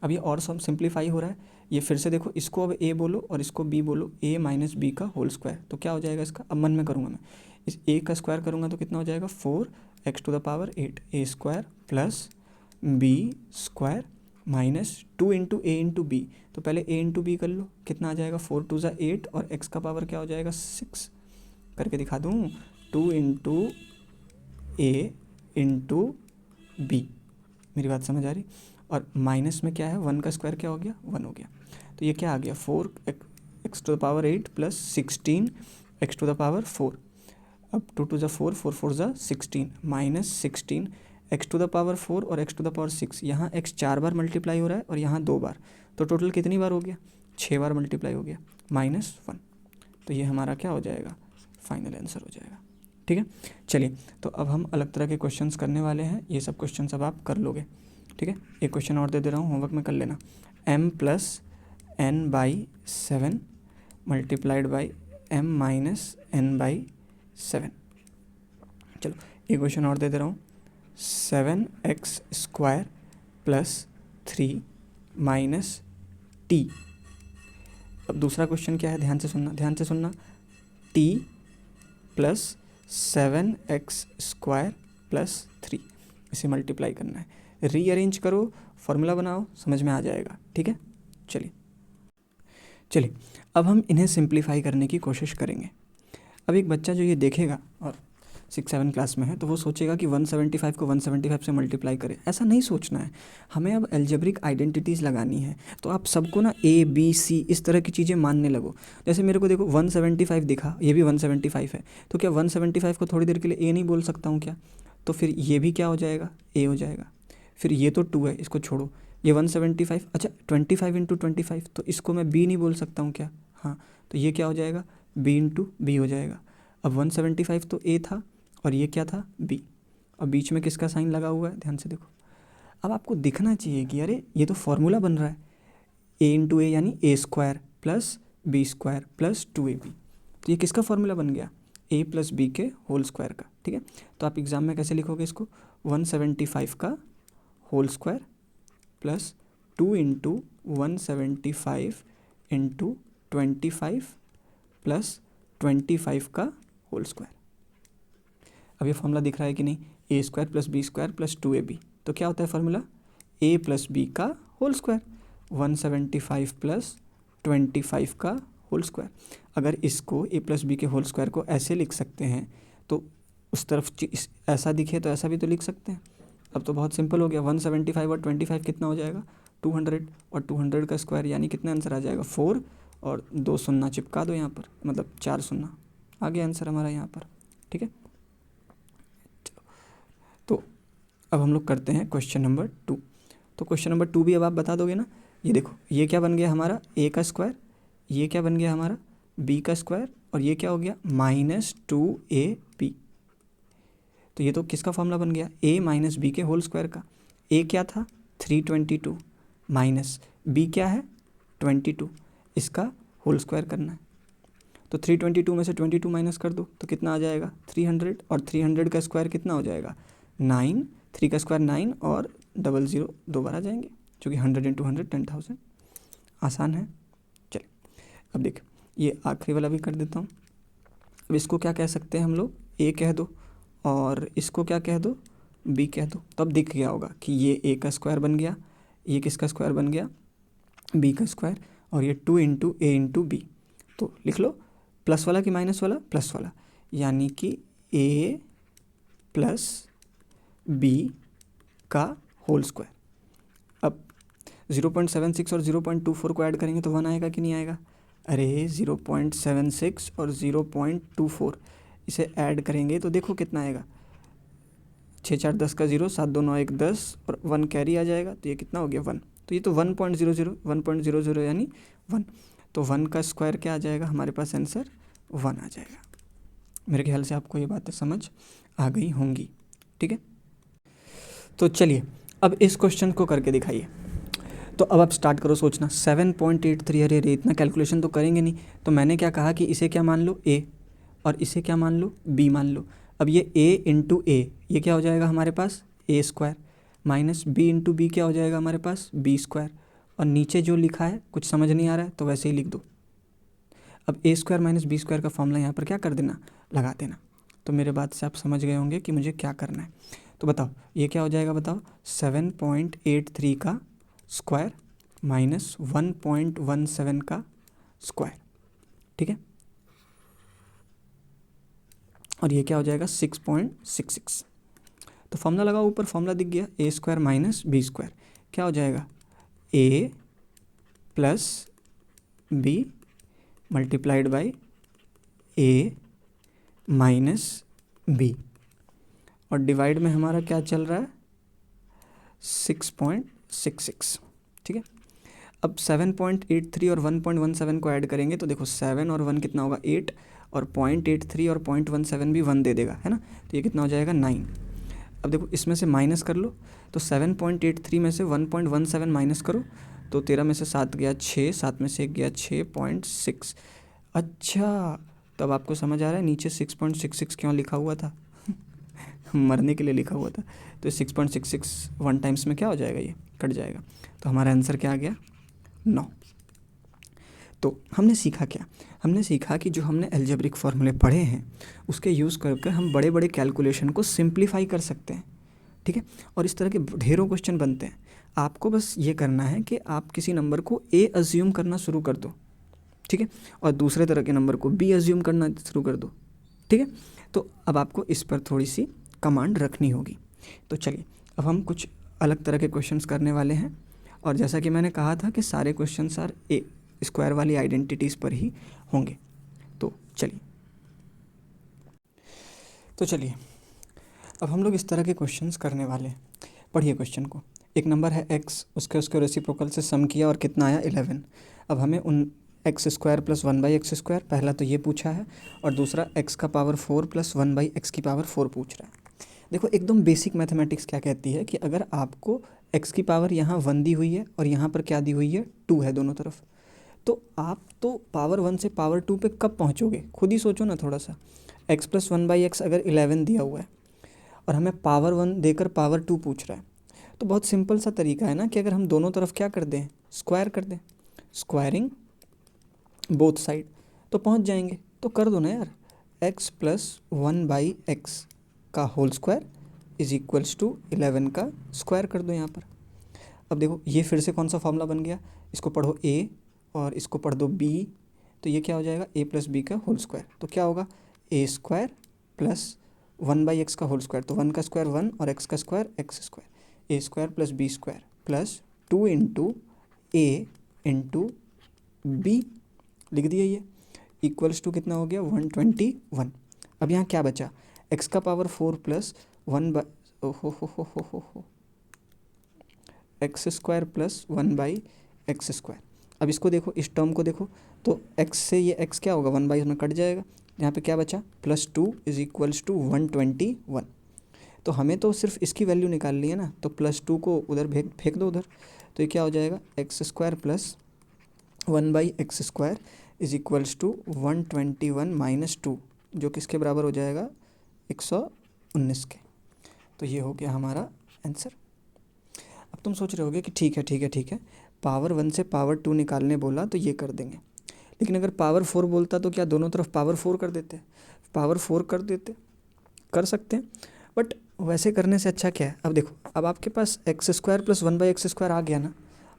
अब ये और सब सिंप्लीफाई हो रहा है। ये फिर से देखो, इसको अब a बोलो और इसको b बोलो, a माइनस b का होल स्क्वायर। तो क्या हो जाएगा इसका, अब मन में करूँगा मैं, इस a का स्क्वायर करूँगा तो कितना हो जाएगा 4x to the power 8 a square plus b square minus 2 into A into B. तो पहले a इंटू बी कर लो, कितना आ जाएगा 4 टू ज़ा 8, और x का पावर क्या हो जाएगा 6, करके दिखा दूँ, 2 इंटू ए इंटू बी। मेरी बात समझ आ रही। और माइनस में क्या है, 1 का स्क्वायर क्या हो गया 1 हो गया। तो ये क्या आ गया 4x to the power 8 plus 16x to the power 4। अब 2 टू ज़ा 4, 4 4 ज़ा 16 minus 16 x to the power 4 और x टू द पावर 6। यहाँ x 4 बार मल्टीप्लाई हो रहा है और यहाँ 2 बार, तो टोटल कितनी बार हो गया 6 बार मल्टीप्लाई हो गया, माइनस 1। तो ये हमारा क्या हो जाएगा, फाइनल आंसर हो जाएगा। ठीक है, चलिए, तो अब हम अलग तरह के क्वेश्चंस करने वाले हैं। ये सब क्वेश्चंस अब आप कर लोगे। ठीक है, एक क्वेश्चन और दे रहा हूँ, होमवर्क में कर लेना। m plus n by 7 multiplied by m minus n by 7। चलो एक क्वेश्चन और दे रहा हूँ, 7x square plus 3 minus t। अब दूसरा क्वेश्चन क्या है, ध्यान से सुनना, ध्यान से सुनना, t plus 7x square plus 3, इसे मल्टीप्लाई करना है। रीअरेंज करो, फार्मूला बनाओ, समझ में आ जाएगा। ठीक है, चलिए चलिए, अब हम इन्हें सिंप्लीफाई करने की कोशिश करेंगे। अब एक बच्चा जो ये देखेगा और 6-7 क्लास में है, तो वो सोचेगा कि 175 को 175 से मल्टीप्लाई करे। ऐसा नहीं सोचना है, हमें अब एल्जेब्रिक आइडेंटिटीज़ लगानी है। तो आप सबको ना a b c इस तरह की चीज़ें मानने लगो। जैसे मेरे को देखो 175 दिखा, ये भी 175 है, तो क्या 175 को थोड़ी देर के लिए a नहीं बोल सकता हूँ क्या। तो फिर ये भी क्या हो जाएगा, a हो जाएगा। फिर ये तो 2 है, इसको छोड़ो, ये 175, अच्छा 25 इंटू 25, तो इसको मैं b नहीं बोल सकता हूँ क्या, हाँ। तो ये क्या हो जाएगा, b इंटू बी हो जाएगा। अब 175 तो a था और ये क्या था b, और बीच में किसका साइन लगा हुआ है, ध्यान से देखो। अब आपको दिखना चाहिए कि अरे ये तो फॉर्मूला बन रहा है, a इंटू ए यानी a square plus b square plus 2ab। तो ये किसका फॉर्मूला बन गया, a प्लस बी के होल स्क्वायर का। ठीक है, तो आप एग्ज़ाम में कैसे लिखोगे इसको, 175 का whole square plus 2 into 175 into 25 plus 25 का होल स्क्वायर। अब ये फॉर्मूला दिख रहा है कि नहीं, A square plus B square plus 2ab। तो क्या होता है फार्मूला, a प्लस बी का होल स्क्वायर, 175 प्लस 25 का होल स्क्वायर। अगर इसको a प्लस बी के होल स्क्वायर को ऐसे लिख सकते हैं तो उस तरफ ऐसा दिखे तो ऐसा भी तो लिख सकते हैं। अब तो बहुत सिंपल हो गया, 175 और 25 कितना हो जाएगा 200, और 200 का स्क्वायर यानी कितना आंसर आ जाएगा 4, और 2 शून्य चिपका दो यहाँ पर, मतलब 4 शून्य आ गया आंसर हमारा यहाँ पर। ठीक है, तो अब हम लोग करते हैं क्वेश्चन नंबर 2। तो क्वेश्चन नंबर 2 भी अब आप बता दोगे ना। ये देखो, ये क्या बन गया हमारा a का स्क्वायर, ये क्या बन गया हमारा b का स्क्वायर, और ये क्या हो गया -2ab। तो ये तो किसका फॉर्मूला बन गया, a माइनस बी के होल स्क्वायर का। a क्या था 322 माइनस b क्या है 22, इसका होल स्क्वायर करना है। तो 322 में से 22 माइनस कर दो तो कितना आ जाएगा 300, और 300 का स्क्वायर कितना हो जाएगा 9, 3 का स्क्वायर 9 और 00 दो बार आ जाएंगे, जो कि 100 इंटू 100 10,000। आसान है। चलिए अब देख, ये आखिरी वाला भी कर देता हूँ। अब इसको क्या कह सकते हैं हम लोग, a कह दो, और इसको क्या कह दो b कह दो। तो अब दिख गया होगा कि ये a का स्क्वायर बन गया, ये किसका स्क्वायर बन गया b का स्क्वायर, और ये 2 इंटू a इंटू बी। तो लिख लो प्लस वाला कि माइनस वाला, प्लस वाला, यानी कि a प्लस b का होल स्क्वायर। अब 0.76 और 0.24 को ऐड करेंगे तो 1 आएगा कि नहीं आएगा, अरे 0.76 और 0.24 इसे ऐड करेंगे तो देखो कितना आएगा, 6 4 10 का 0, 7 2 9 1 10 और 1 कैरी आ जाएगा, तो ये कितना हो गया 1। तो ये तो 1.00 यानी 1। तो 1 का स्क्वायर क्या आ जाएगा हमारे पास आंसर 1 आ जाएगा। मेरे ख्याल से आपको ये बातें समझ आ गई होंगी। ठीक है, तो चलिए अब इस क्वेश्चन को करके दिखाइए। तो अब आप स्टार्ट करो सोचना, 7.83, अरे इतना कैलकुलेशन तो करेंगे नहीं। तो मैंने क्या कहा कि इसे क्या मान लो a, और इसे क्या मान लो b मान लो। अब ये a इंटू ए, ये क्या हो जाएगा हमारे पास a square, minus b into b क्या हो जाएगा हमारे पास b स्क्वायर, और नीचे जो लिखा है कुछ समझ नहीं आ रहा है तो वैसे ही लिख दो। अब a square minus B square का फॉर्मूला यहाँ पर क्या कर देना, लगा देना। तो मेरे बात से आप समझ गए होंगे कि मुझे क्या करना है। तो बताओ ये क्या हो जाएगा, बताओ 7.83 का स्क्वायर माइनस 1.17 का स्क्वायर। ठीक है, और ये क्या हो जाएगा 6.66। तो फॉर्मूला लगाओ, ऊपर फॉर्मूला दिख गया, a square minus B square क्या हो जाएगा a plus b multiplied by a minus b, और डिवाइड में हमारा क्या चल रहा है 6.66। ठीक है, अब 7.83 और 1.17 को ऐड करेंगे तो देखो 7 और 1 कितना होगा 8, और 0.83 और 0.17 भी 1 दे देगा, है ना। तो ये कितना हो जाएगा 9। अब देखो इसमें से माइनस कर लो, तो 7.83 में से 1.17 माइनस करो तो 13 में से 7 गया 6, 7 में से 1 गया 6.6। अच्छा, तो अब आपको समझ आ रहा है नीचे 6.66 क्यों लिखा हुआ था मरने के लिए लिखा हुआ था। तो 6.66 1 टाइम्स में क्या हो जाएगा, ये कट जाएगा। तो हमारा आंसर क्या आ गया 9। तो हमने सीखा क्या, हमने सीखा कि जो हमने अलजेब्रिक फार्मूले पढ़े हैं उसके यूज़ करके हम बड़े बड़े कैलकुलेशन को सिंप्लीफाई कर सकते हैं। ठीक है, और इस तरह के ढेरों क्वेश्चन बनते हैं। आपको बस ये करना है कि आप किसी नंबर को ए अज्यूम करना शुरू कर दो, ठीक है, और दूसरे तरह के नंबर को बी अज्यूम करना शुरू कर दो। ठीक है, तो अब आपको इस पर थोड़ी सी कमांड रखनी होगी। तो चलिए अब हम कुछ अलग तरह के क्वेश्चंस करने वाले हैं, और जैसा कि मैंने कहा था कि सारे क्वेश्चंस आर ए स्क्वायर वाली आइडेंटिटीज़ पर ही होंगे। तो चलिए अब हम लोग इस तरह के क्वेश्चंस करने वाले हैं। पढ़िए क्वेश्चन को, एक नंबर है x, उसके रेसिप्रोकल से सम किया और कितना आया 11। अब हमें उन x square plus 1/x square, पहला तो ये पूछा है, और दूसरा x का पावर 4 प्लस 1/x की पावर 4 पूछ रहा है। देखो एकदम बेसिक मैथमेटिक्स क्या कहती है कि अगर आपको x की पावर यहाँ 1 दी हुई है और यहाँ पर क्या दी हुई है 2 है दोनों तरफ, तो आप तो पावर 1 से पावर 2 पे कब पहुँचोगे, खुद ही सोचो ना थोड़ा सा। x प्लस 1/x अगर 11 दिया हुआ है और हमें पावर 1 देकर पावर 2 पूछ रहा है, तो बहुत सिंपल सा तरीका है ना कि अगर हम दोनों तरफ क्या कर दें, स्क्वायर कर दें, स्क्वायरिंग बोथ साइड, तो पहुंच जाएंगे। तो कर दो ना यार, x प्लस 1/x का whole square is equals to 11 का स्क्वायर कर दो यहाँ पर। अब देखो ये फिर से कौन सा फॉर्मूला बन गया, इसको पढ़ो a और इसको पढ़ दो b, तो ये क्या हो जाएगा a प्लस बी का होल स्क्वायर। तो क्या होगा, a स्क्वायर प्लस 1/x का होल स्क्वायर, तो 1 का स्क्वायर 1 और x का square x square, a square plus b square plus 2 into a into b, लिख दिया ये, इक्वल्स टू कितना हो गया 121। अब यहाँ क्या बचा, x का पावर 4 प्लस 1 बाई हो x square plus 1/x square. अब इसको देखो, इस टर्म को देखो, तो x से ये x क्या होगा 1/, उसमें कट जाएगा, यहाँ पे क्या बचा +2 इज इक्वल्स टू 121। तो हमें तो सिर्फ इसकी वैल्यू निकालनी है ना, तो +2 को उधर फेंक दो उधर, तो ये क्या हो जाएगा x square plus 1/x square is equals to 121 minus 2, जो किसके बराबर हो जाएगा 119 के। तो ये हो गया हमारा आंसर। अब तुम सोच रहे होगे कि ठीक है, पावर 1 से पावर 2 निकालने बोला तो ये कर देंगे, लेकिन अगर पावर 4 बोलता तो क्या दोनों तरफ पावर 4 कर देते, पावर 4 कर देते, कर सकते हैं, बट वैसे करने से अच्छा क्या है। अब देखो, अब आपके पास X square plus 1/x square आ गया ना,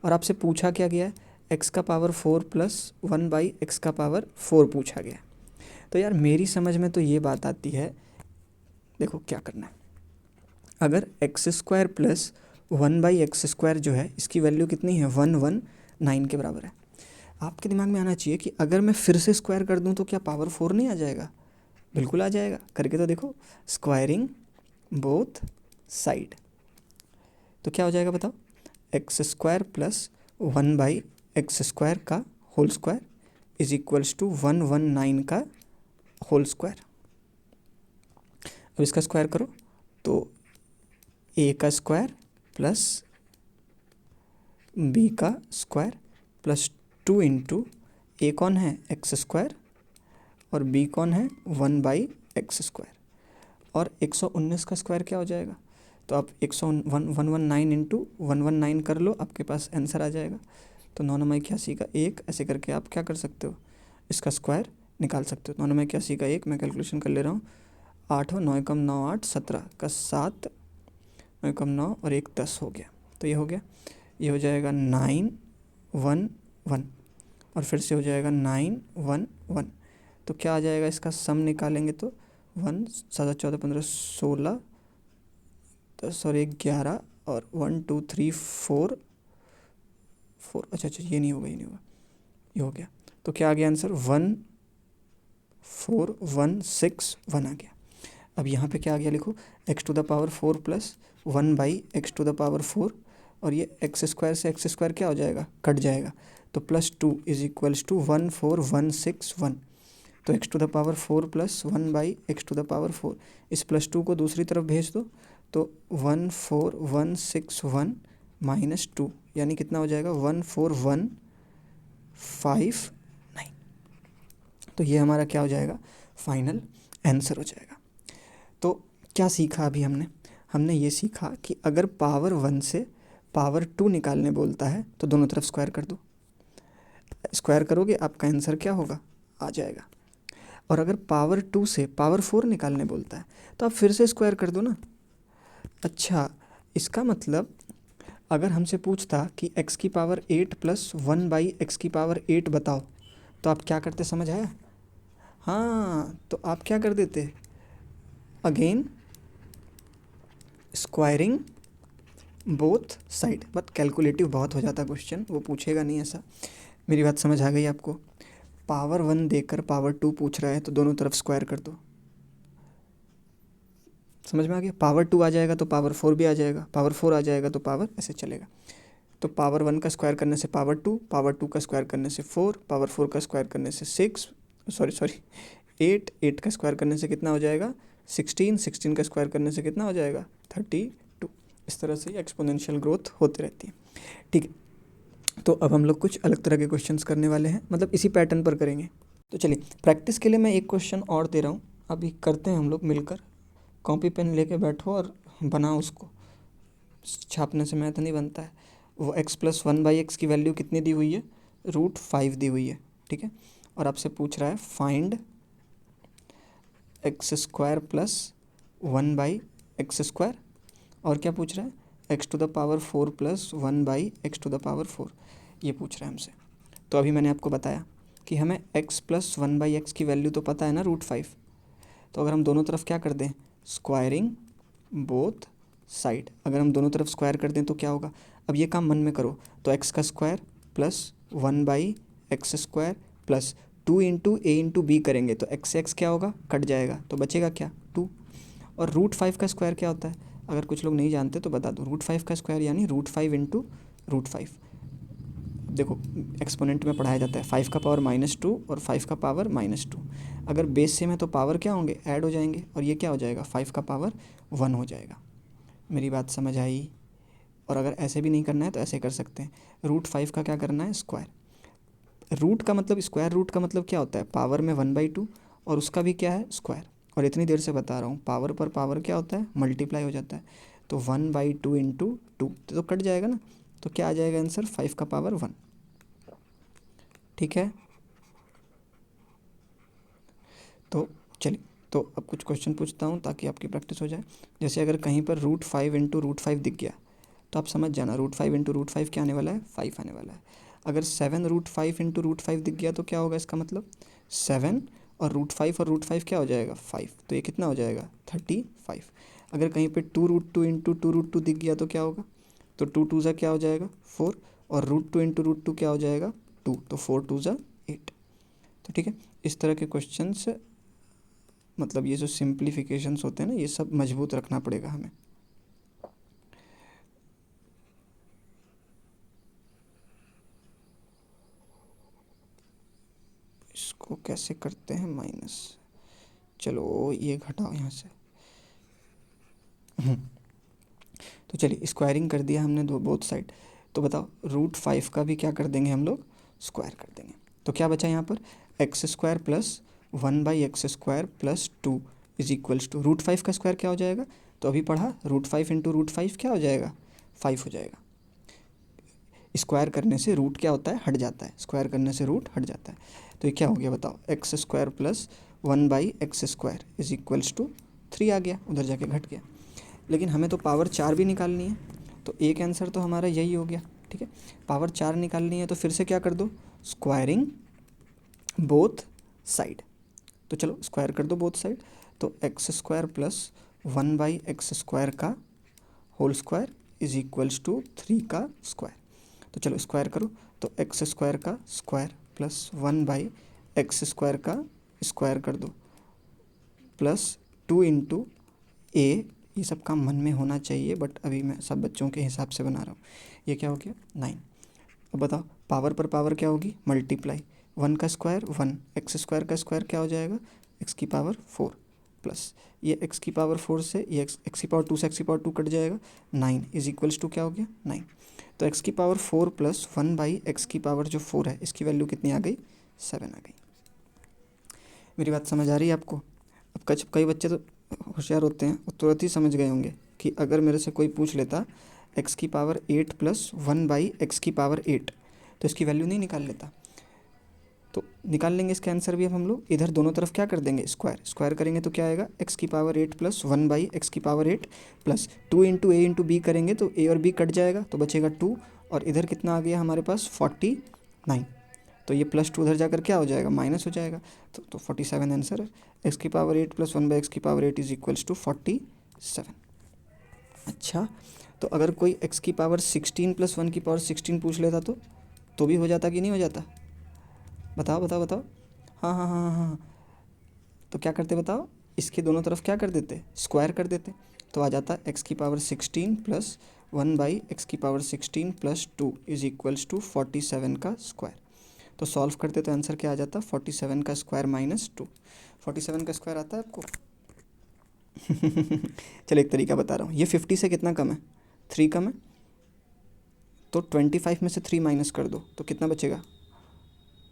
और आपसे पूछा क्या गया है, एक्स का पावर 4 प्लस 1/x का पावर 4 पूछा गया। तो यार मेरी समझ में तो ये बात आती है, देखो क्या करना है, अगर x square plus 1/x square जो है इसकी वैल्यू कितनी है 119 के बराबर है। आपके दिमाग में आना चाहिए कि अगर मैं फिर से स्क्वायर कर दूं तो क्या पावर 4 नहीं आ जाएगा, बिल्कुल आ जाएगा, करके तो देखो, स्क्वायरिंग बोथ साइड, तो क्या हो जाएगा बताओ, X square plus 1/x square का whole square is equals to 119 का होल स्क्वायर। अब इसका स्क्वायर करो तो a का स्क्वायर प्लस b का स्क्वायर प्लस 2 इंटू ए कौन है एक्स स्क्वायर और b कौन है 1/x स्क्वायर, और 119 का स्क्वायर क्या हो जाएगा, तो आप 119 इंटू 119 कर लो, आपके पास आंसर आ जाएगा। तो 9×81 का 1, ऐसे करके आप क्या कर सकते हो, इसका स्क्वायर निकाल सकते हो। 9×81 का 1 मैं कैलकुलेशन कर ले रहा हूँ, 8 9 एकम 9 8 17 का 7 9 एकम 9 और 1 10 हो गया। तो ये हो गया, ये हो जाएगा 911 और फिर से हो जाएगा 911। तो क्या आ जाएगा, इसका सम निकालेंगे तो 1 7 14 15 16 10 और 1 11 और 1 2 3 4 4, अच्छा ये नहीं होगा, ये हो गया। तो क्या आ गया आंसर 14161 आ गया। अब यहाँ पे क्या आ गया लिखो, x to the power 4 plus 1/x to the power 4, और ये एक्स स्क्वायर से एक्स स्क्वायर क्या हो जाएगा, कट जाएगा, तो +2 इज इक्वल्स टू 14161। तो x to the power 4 plus 1/x to the power 4, इस +2 को दूसरी तरफ भेज दो, तो 14161 माइनस 2 यानी कितना हो जाएगा 14159। तो ये हमारा क्या हो जाएगा, फाइनल आंसर हो जाएगा। तो क्या सीखा अभी हमने ये सीखा कि अगर पावर 1 से पावर 2 निकालने बोलता है तो दोनों तरफ स्क्वायर कर दो, स्क्वायर करोगे आपका आंसर क्या होगा, आ जाएगा। और अगर पावर 2 से पावर 4 निकालने बोलता है तो आप फिर से स्क्वायर कर दो ना। अच्छा, इसका मतलब अगर हमसे पूछता कि x की पावर 8 प्लस 1/x की पावर 8 बताओ, तो आप क्या करते, समझ आया, हाँ, तो आप क्या कर देते, again squaring both side, but calculative बहुत हो जाता क्वेश्चन, वो पूछेगा नहीं ऐसा। मेरी बात समझ आ गई आपको, पावर 1 देकर पावर 2 पूछ रहा है तो दोनों तरफ स्क्वायर कर दो, समझ में आ गया। पावर 2 आ जाएगा तो पावर 4 भी आ जाएगा, पावर 4 आ जाएगा तो पावर, ऐसे चलेगा। तो पावर 1 का स्क्वायर करने से पावर 2, पावर 2 का स्क्वायर करने से 4, पावर 4 का स्क्वायर करने से 6, सॉरी 8, 8 का स्क्वायर करने से कितना हो जाएगा 16, 16 का स्क्वायर करने से कितना हो जाएगा 32। इस तरह से एक्सपोनेंशियल ग्रोथ होती रहती है। ठीक है, तो अब हम लोग कुछ अलग तरह के क्वेश्चंस करने वाले हैं, मतलब इसी पैटर्न पर करेंगे। तो चलिए, प्रैक्टिस के लिए मैं एक क्वेश्चन और दे रहा हूँ, अभी करते हैं हम लोग मिलकर। कॉपी पेन लेके बैठो और बनाओ उसको, छापने से मैथ नहीं बनता है। वो x प्लस 1/x की वैल्यू कितनी दी हुई है, √5 दी हुई है, ठीक है। और आपसे पूछ रहा है फाइंड x² प्लस 1/x², और क्या पूछ रहा है x⁴ प्लस 1/x⁴, ये पूछ रहा है हमसे। तो अभी मैंने आपको बताया कि हमें x प्लस 1/x की वैल्यू तो पता है ना, √5। तो अगर हम दोनों तरफ क्या कर दें, स्क्वायरिंग बोथ साइड, अगर हम दोनों तरफ स्क्वायर कर दें तो क्या होगा। अब ये काम मन में करो, तो x का square plus 1/x² plus 2 into ए इंटू बी करेंगे तो x क्या होगा, कट जाएगा, तो बचेगा क्या, 2। और √5 का स्क्वायर क्या होता है, अगर कुछ लोग नहीं जानते तो बता दो, √5 का स्क्वायर यानी √5 इंटू √5। देखो एक्सपोनेंट में पढ़ाया जाता है 5 का पावर -2 और 5 का पावर -2, अगर बेस सेम है तो पावर क्या होंगे, ऐड हो जाएंगे, और ये क्या हो जाएगा, 5 का पावर 1 हो जाएगा। मेरी बात समझ आई। और अगर ऐसे भी नहीं करना है तो ऐसे कर सकते हैं, √5 का क्या करना है, स्क्वायर। रूट का मतलब, स्क्वायर रूट का मतलब क्या होता है, पावर में 1/2 और उसका भी क्या है, स्क्वायर। और इतनी देर से बता रहा हूँ, पावर पर पावर क्या होता है, मल्टीप्लाई हो जाता है। तो 1/2 इंटू 2 तो कट जाएगा ना, तो क्या आ जाएगा आंसर, 5 का पावर 1, ठीक है। तो चलिए, तो अब कुछ क्वेश्चन पूछता हूँ ताकि आपकी प्रैक्टिस हो जाए। जैसे अगर कहीं पर √5 इंटू √5 दिख गया तो आप समझ जाना, √5 इंटू √5 क्या आने वाला है, 5 आने वाला है। अगर 7 √5 इंटू √5 दिख गया तो क्या होगा, इसका मतलब 7 और √5 क्या हो जाएगा, 5, तो ये कितना हो जाएगा, 35। अगर कहीं पे 2√2 इंटू 2√2 दिख गया तो क्या होगा, तो 2 2 क्या हो जाएगा, 4, और √2 इंटू √2 क्या हो जाएगा, 2, तो 4 2 8। तो ठीक है, इस तरह के क्वेश्चंस, मतलब ये जो सिंप्लीफिकेशंस होते हैं ना, ये सब मजबूत रखना पड़ेगा हमें। इसको कैसे करते हैं माइनस, चलो ये घटाओ यहाँ से। तो चलिए स्क्वायरिंग कर दिया हमने दो बोथ साइड, तो बताओ √5 का भी क्या कर देंगे हम लोग, स्क्वायर कर देंगे। तो क्या बचा यहाँ पर, x² plus 1/x² plus 2 is equals to, √5 का स्क्वायर क्या हो जाएगा, तो अभी पढ़ा, √5 इंटू √5 क्या हो जाएगा, 5 हो जाएगा। स्क्वायर करने से रूट क्या होता है, हट जाता है, स्क्वायर करने से रूट हट जाता है। तो ये क्या हो गया बताओ, x² plus 1/x² is equals to 3 आ गया, उधर जाके घट गया। लेकिन हमें तो पावर 4 भी निकालनी है, तो एक आंसर तो हमारा यही हो गया, ठीक है। पावर 4 निकालनी है तो फिर से क्या कर दो, स्क्वायरिंग बोथ साइड। तो चलो स्क्वायर कर दो बोथ साइड, तो x² प्लस 1/x² का whole square is equals to 3 का स्क्वायर। तो चलो स्क्वायर करो, तो x² का स्क्वायर प्लस 1/x² का स्क्वायर कर दो प्लस 2 इंटू ए, ये सब काम मन में होना चाहिए, बट अभी मैं सब बच्चों के हिसाब से बना रहा हूँ। ये क्या हो गया, 9। अब बताओ पावर पर पावर क्या होगी, मल्टीप्लाई, 1 का स्क्वायर 1, x² का स्क्वायर क्या हो जाएगा, x⁴ प्लस ये x⁴ से ये x⁴ से x⁴ कट जाएगा, 9 इज इक्वल्स टू क्या हो गया, 9। तो x⁴ प्लस 1/x⁴ जो 4 है, इसकी वैल्यू कितनी आ गई, 7 आ गई। मेरी बात समझ आ रही है आपको। अब कई बच्चे तो होशियार होते हैं, वो तुरंत ही समझ गए होंगे कि अगर मेरे से कोई पूछ लेता x⁴ प्लस 1/x⁴, तो इसकी वैल्यू नहीं निकाल लेता। तो निकाल लेंगे इसका आंसर भी। अब हम लोग इधर दोनों तरफ क्या कर देंगे, स्क्वायर, स्क्वायर करेंगे तो क्या आएगा, x⁴ plus 1/x⁴ plus 2 into ए इंटू बी करेंगे तो ए और बी कट जाएगा, तो बचेगा 2, और इधर कितना आ गया हमारे पास 49। तो ये प्लस 2 उधर जाकर क्या हो जाएगा, माइनस हो जाएगा। तो 47 आंसर है, x⁴ plus 1/x⁴ is equals to 47। अच्छा, तो अगर कोई x⁴ प्लस 1/16 पूछ लेता तो भी हो जाता कि नहीं हो जाता, बताओ बताओ बताओ। हाँ हाँ हाँ हाँ हाँ, तो क्या करते बताओ, इसके दोनों तरफ क्या कर देते, स्क्वायर कर देते, तो आ जाता x⁴ plus 1/x⁴ plus 2 is equals to 47 का स्क्वायर। तो सॉल्व करते तो आंसर क्या आ जाता, 47 का स्क्वायर माइनस 2। 47 का स्क्वायर आता है आपको। चलो एक तरीका बता रहा हूँ, ये 50 से कितना कम है, 3 कम है, तो 25 में से 3 माइनस कर दो तो कितना बचेगा,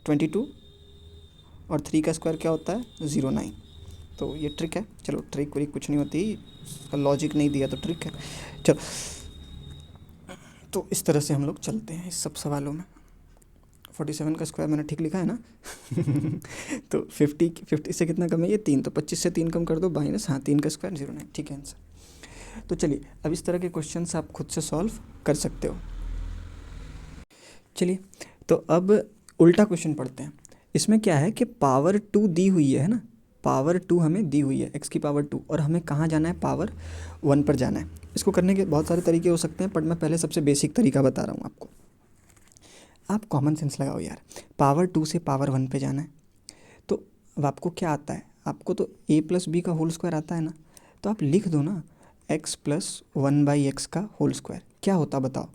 22, और 3 का स्क्वायर क्या होता है, 09। तो ये ट्रिक है, चलो ट्रिक वरिक कुछ नहीं होती, उसका लॉजिक नहीं दिया तो ट्रिक है। चलो तो इस तरह से हम लोग चलते हैं इस सब सवालों में। 47 का स्क्वायर मैंने ठीक लिखा है ना? तो 50 से कितना कम है ये 3, तो 25 से 3 कम कर दो माइनस, हाँ 3 का स्क्वायर 09, ठीक है आंसर। तो चलिए अब इस तरह के क्वेश्चन आप खुद से सॉल्व कर सकते हो। चलिए तो अब उल्टा क्वेश्चन पढ़ते हैं। इसमें क्या है कि पावर 2 दी हुई है ना, पावर 2 हमें दी हुई है, x की पावर 2, और हमें कहाँ जाना है, पावर 1 पर जाना है। इसको करने के बहुत सारे तरीके हो सकते हैं, पर मैं पहले सबसे बेसिक तरीका बता रहा हूँ आपको। आप कॉमन सेंस लगाओ यार, पावर 2 से पावर 1 पे जाना है, तो अब आपको क्या आता है, आपको तो a प्लस बी का होल स्क्वायर आता है ना, तो आप लिख दो ना x प्लस 1/x का होल स्क्वायर। क्या होता बताओ,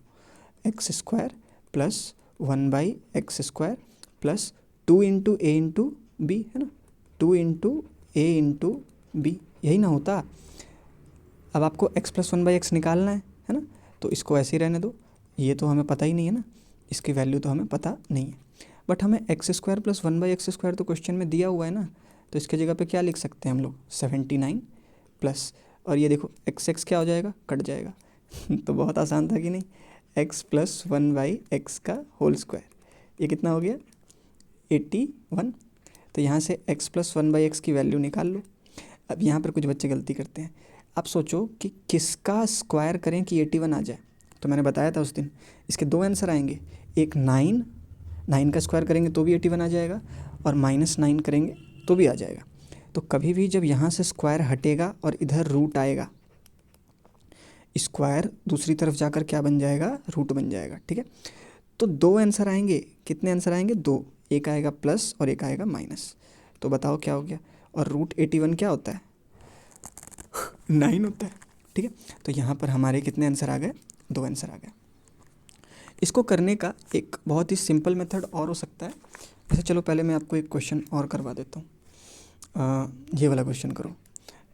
X square plus 1/x² plus 2 into ए इंटू बी, है ना, 2 इंटू ए इंटू बी, यही ना होता। अब आपको x प्लस 1/x निकालना है ना, तो इसको ऐसे ही रहने दो, ये तो हमें पता ही नहीं है ना, इसकी वैल्यू तो हमें पता नहीं है, बट हमें x² प्लस 1/x² तो क्वेश्चन में दिया हुआ है ना, तो इसके जगह पे क्या लिख सकते हैं हम लोग, 79 प्लस, और ये देखो x क्या हो जाएगा, कट जाएगा। तो बहुत आसान था कि नहीं, x प्लस 1/x का होल स्क्वायर, ये कितना हो गया 81। तो यहाँ से x प्लस 1/x की वैल्यू निकाल लो। अब यहाँ पर कुछ बच्चे गलती करते हैं, आप सोचो कि किसका स्क्वायर करें कि 81 आ जाए, तो मैंने बताया था उस दिन इसके दो आंसर आएंगे, एक 9 का स्क्वायर करेंगे तो भी 81 आ जाएगा, और -9 करेंगे तो भी आ जाएगा। तो कभी भी जब यहाँ से स्क्वायर हटेगा और इधर रूट आएगा, स्क्वायर दूसरी तरफ जाकर क्या बन जाएगा, रूट बन जाएगा, ठीक है। तो दो आंसर आएंगे, कितने आंसर आएंगे, दो, एक आएगा प्लस और एक आएगा माइनस। तो बताओ क्या हो गया, और रूट 81 क्या होता है, 9 होता है, ठीक है। तो यहाँ पर हमारे कितने आंसर आ गए, दो आंसर आ गए। इसको करने का एक बहुत ही सिंपल मेथड और हो सकता है। वैसे चलो पहले मैं आपको एक क्वेश्चन और करवा देता हूँ, ये वाला क्वेश्चन करो,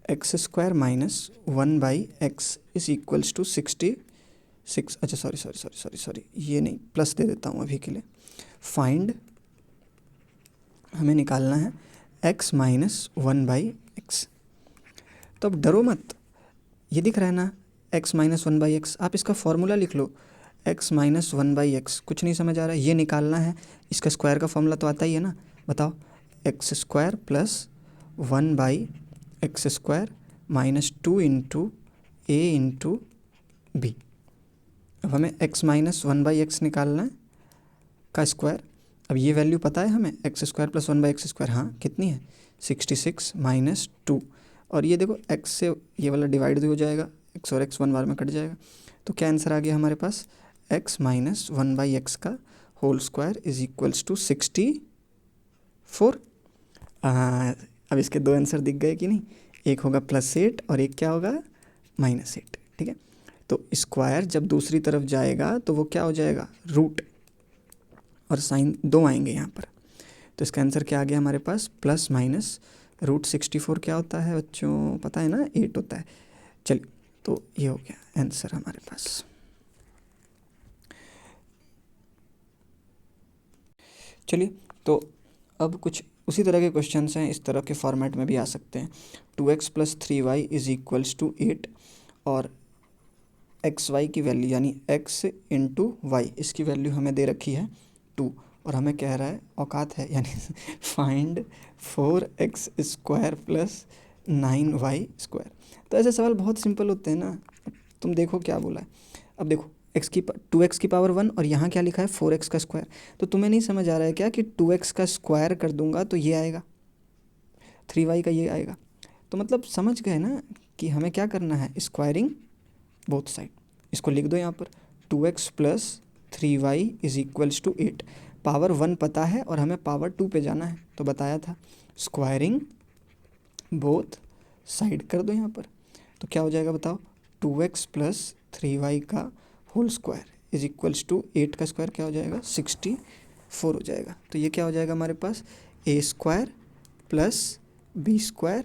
x² minus 1/x is equals to 66, अच्छा सॉरी, ये नहीं, प्लस दे देता हूँ अभी के लिए। फाइंड, हमें निकालना है x माइनस 1/x। तो अब डरो मत, ये दिख रहा है ना x माइनस 1/x, आप इसका फॉर्मूला लिख लो, x माइनस 1/x। कुछ नहीं समझ आ रहा है, ये निकालना है, इसका स्क्वायर का फॉर्मूला तो आता ही है ना, बताओ, x² plus 1/x² minus 2 into ए इंटू बी। अब हमें x माइनस 1/x निकालना है का स्क्वायर। अब ये वैल्यू पता है हमें, x² प्लस 1/x², हाँ कितनी है 66 माइनस 2, और ये देखो x से ये वाला डिवाइड हो जाएगा, x और x 1 बार में कट जाएगा। तो क्या आंसर आ गया हमारे पास, x माइनस 1/x का whole square is equals to 64। अब इसके दो आंसर दिख गए कि नहीं, एक होगा +8 और एक क्या होगा -8, ठीक है। तो स्क्वायर जब दूसरी तरफ जाएगा तो वो क्या हो जाएगा, रूट, और साइन दो आएंगे यहाँ पर। तो इसका आंसर क्या आ गया हमारे पास, प्लस माइनस रूट 64 क्या होता है बच्चों, पता है ना, 8 होता है। चलिए तो ये हो गया आंसर हमारे पास। चलिए तो अब कुछ उसी तरह के क्वेश्चंस हैं, इस तरह के फॉर्मेट में भी आ सकते हैं। 2x plus 3y is equals to 8, और xy की वैल्यू यानी x इंटू वाई, इसकी वैल्यू हमें दे रखी है 2, और हमें कह रहा है, औकात है यानी फाइंड 4x² प्लस 9y²। तो ऐसे सवाल बहुत सिंपल होते हैं ना, तुम देखो क्या बोला है। अब देखो 2x की पावर 1 और यहाँ क्या लिखा है 4x का स्क्वायर, तो तुम्हें नहीं समझ आ रहा है क्या कि 2x का स्क्वायर कर दूंगा तो ये आएगा, 3y का ये आएगा। तो मतलब समझ गए ना कि हमें क्या करना है, स्क्वायरिंग बोथ साइड। इसको लिख दो यहाँ पर, 2x plus 3y is equals to 8। Power 1 पता है और हमें पावर 2 पे जाना है, तो बताया था स्क्वायरिंग बोथ साइड कर दो यहाँ पर। तो क्या हो जाएगा बताओ, 2x प्लस 3y का whole square is equals to 8 का स्क्वायर क्या हो जाएगा, 64 हो जाएगा। तो ये क्या हो जाएगा हमारे पास, a² प्लस b²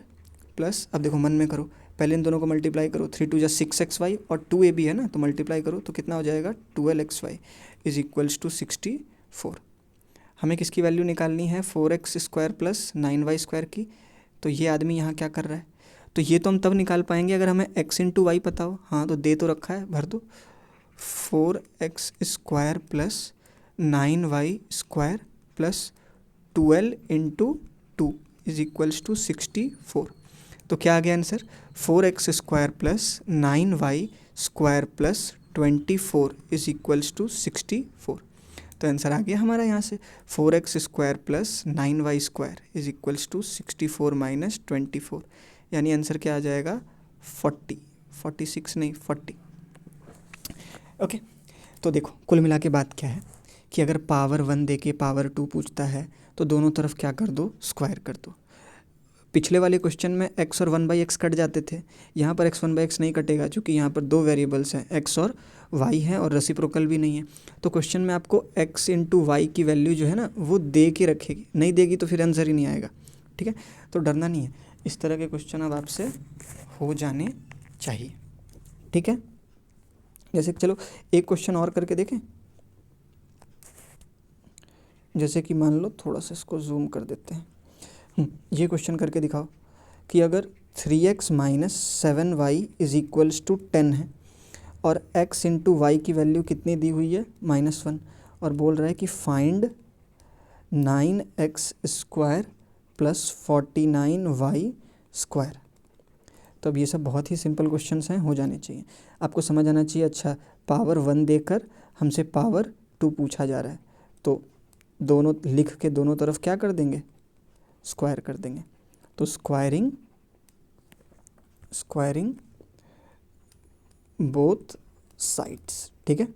प्लस, अब देखो मन में करो, पहले इन दोनों को मल्टीप्लाई करो, 3 2 6xy और 2ab है ना, तो मल्टीप्लाई करो तो कितना हो जाएगा 12xy इज इक्वल्स टू 64। हमें किसकी वैल्यू निकालनी है, 4x² प्लस 9y² की। तो ये आदमी यहाँ क्या कर रहा है, तो ये तो हम तब निकाल पाएंगे अगर हमें x इंटू वाई पता हो। हाँ तो दे तो रखा है, भर दो, 4x square plus 9y square plus 12 into 2 is equals to 64। तो क्या आ गया answer? 4x square plus 9y square plus 24 is equals to 64। तो आंसर आ गया हमारा यहाँ से 4x square plus 9y square is equals to 64 minus 24, यानी आंसर क्या आ जाएगा? 40, 46 नहीं 40। ओके, तो देखो कुल मिला के बात क्या है कि अगर पावर 1 दे के पावर 2 पूछता है तो दोनों तरफ क्या कर दो? स्क्वायर कर दो। पिछले वाले क्वेश्चन में x और 1/x कट जाते थे, यहाँ पर x 1/x नहीं कटेगा क्योंकि यहाँ पर दो वेरिएबल्स हैं x और y हैं और रेसिप्रोकल भी नहीं है। तो क्वेश्चन में आपको x इंटू वाई की वैल्यू जो है ना वो दे के रखेगी, नहीं देगी तो फिर आंसर ही नहीं आएगा। ठीक है, तो डरना नहीं है, इस तरह के क्वेश्चन अब आपसे हो जाने चाहिए। ठीक है, जैसे चलो एक क्वेश्चन और करके देखें। जैसे कि मान लो थोड़ा सा इसको जूम कर देते हैं। ये क्वेश्चन करके दिखाओ कि अगर 3x minus 7y is equals to 10 है और x इंटू वाई की वैल्यू कितनी दी हुई है? -1, और बोल रहा है कि find 9x square plus 49y square. तो अब ये सब बहुत ही सिंपल क्वेश्चंस हैं, हो जाने चाहिए, आपको समझ आना चाहिए। अच्छा, पावर 1 देकर हमसे पावर 2 पूछा जा रहा है तो दोनों लिख के दोनों तरफ क्या कर देंगे? स्क्वायर कर देंगे। तो स्क्वायरिंग बोथ साइड्स। ठीक है,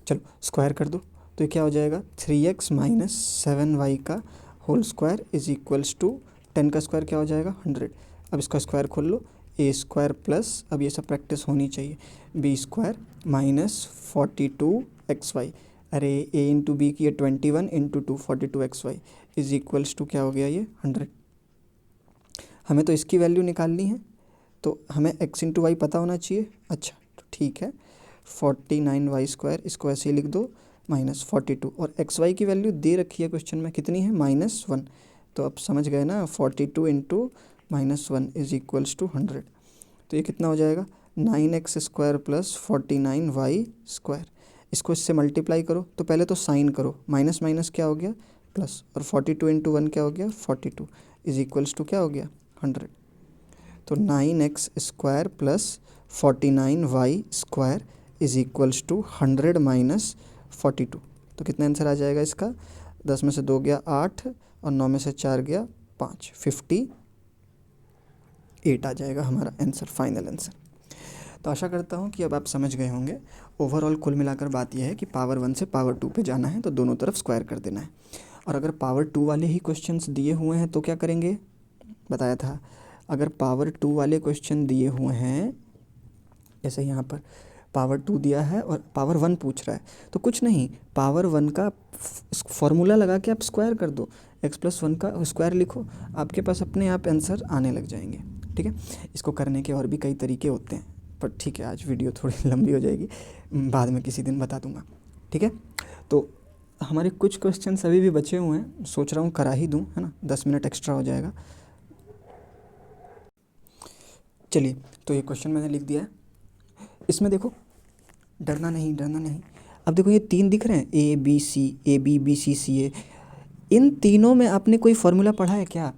चलो स्क्वायर कर दो तो ये क्या हो जाएगा? 3x माइनस 7y का whole square is equals to 10 का स्क्वायर क्या हो जाएगा? 100। अब इसका स्क्वायर खोल लो, a स्क्वायर प्लस, अब ये सब प्रैक्टिस होनी चाहिए, b स्क्वायर माइनस 42xy। अरे a इंटू बी की 21 into 2 42xy is equals to क्या हो गया? ये 100। हमें तो इसकी वैल्यू निकालनी है तो हमें x इंटू वाई पता होना चाहिए। अच्छा तो ठीक है, 49y स्क्वायर, इसको ऐसे ही लिख दो, माइनस 42, और एक्स वाई की वैल्यू दे रखी है क्वेश्चन में, कितनी है? -1। तो अब समझ गए ना, 42 इंटू -1 इज इक्वल्स टू 100। तो ये कितना हो जाएगा? 9x square plus 49y square. इसको इससे मल्टीप्लाई करो, तो पहले तो साइन करो, माइनस माइनस क्या हो गया? प्लस, और 42 इंटू 1 क्या हो गया? 42 इज इक्वल्स टू क्या हो गया? 100। तो 9x square plus 49y square is equals to 100 minus 42। तो कितना आंसर आ जाएगा इसका? 10 में से 2 गया 8 और 9 में से 4 गया 5, 58 आ जाएगा हमारा आंसर, फाइनल आंसर। तो आशा करता हूँ कि अब आप समझ गए होंगे। ओवरऑल कुल मिलाकर बात यह है कि पावर 1 से पावर 2 पे जाना है तो दोनों तरफ स्क्वायर कर देना है। और अगर पावर 2 वाले ही क्वेश्चंस दिए हुए हैं तो क्या करेंगे? बताया था, अगर पावर 2 वाले क्वेश्चन दिए हुए हैं, जैसे यहाँ पर पावर 2 दिया है और पावर 1 पूछ रहा है, तो कुछ नहीं, पावर 1 का फॉर्मूला लगा के आप स्क्वायर कर दो, x+1 का स्क्वायर लिखो, आपके पास अपने आप आंसर आने लग जाएंगे। ठीक है, इसको करने के और भी कई तरीके होते हैं, पर ठीक है आज वीडियो थोड़ी लंबी हो जाएगी, बाद में किसी दिन बता दूंगा। ठीक है, तो हमारे कुछ क्वेश्चन अभी भी बचे हुए हैं, सोच रहा हूँ करा ही दूँ, है ना, 10 मिनट एक्स्ट्रा हो जाएगा। चलिए, तो ये क्वेश्चन मैंने लिख दिया है, इसमें देखो डरना नहीं, डरना नहीं। अब देखो ये 3 दिख रहे हैं, A B C, A B B C C A, इन तीनों में आपने कोई फॉर्मूला पढ़ा है क्या?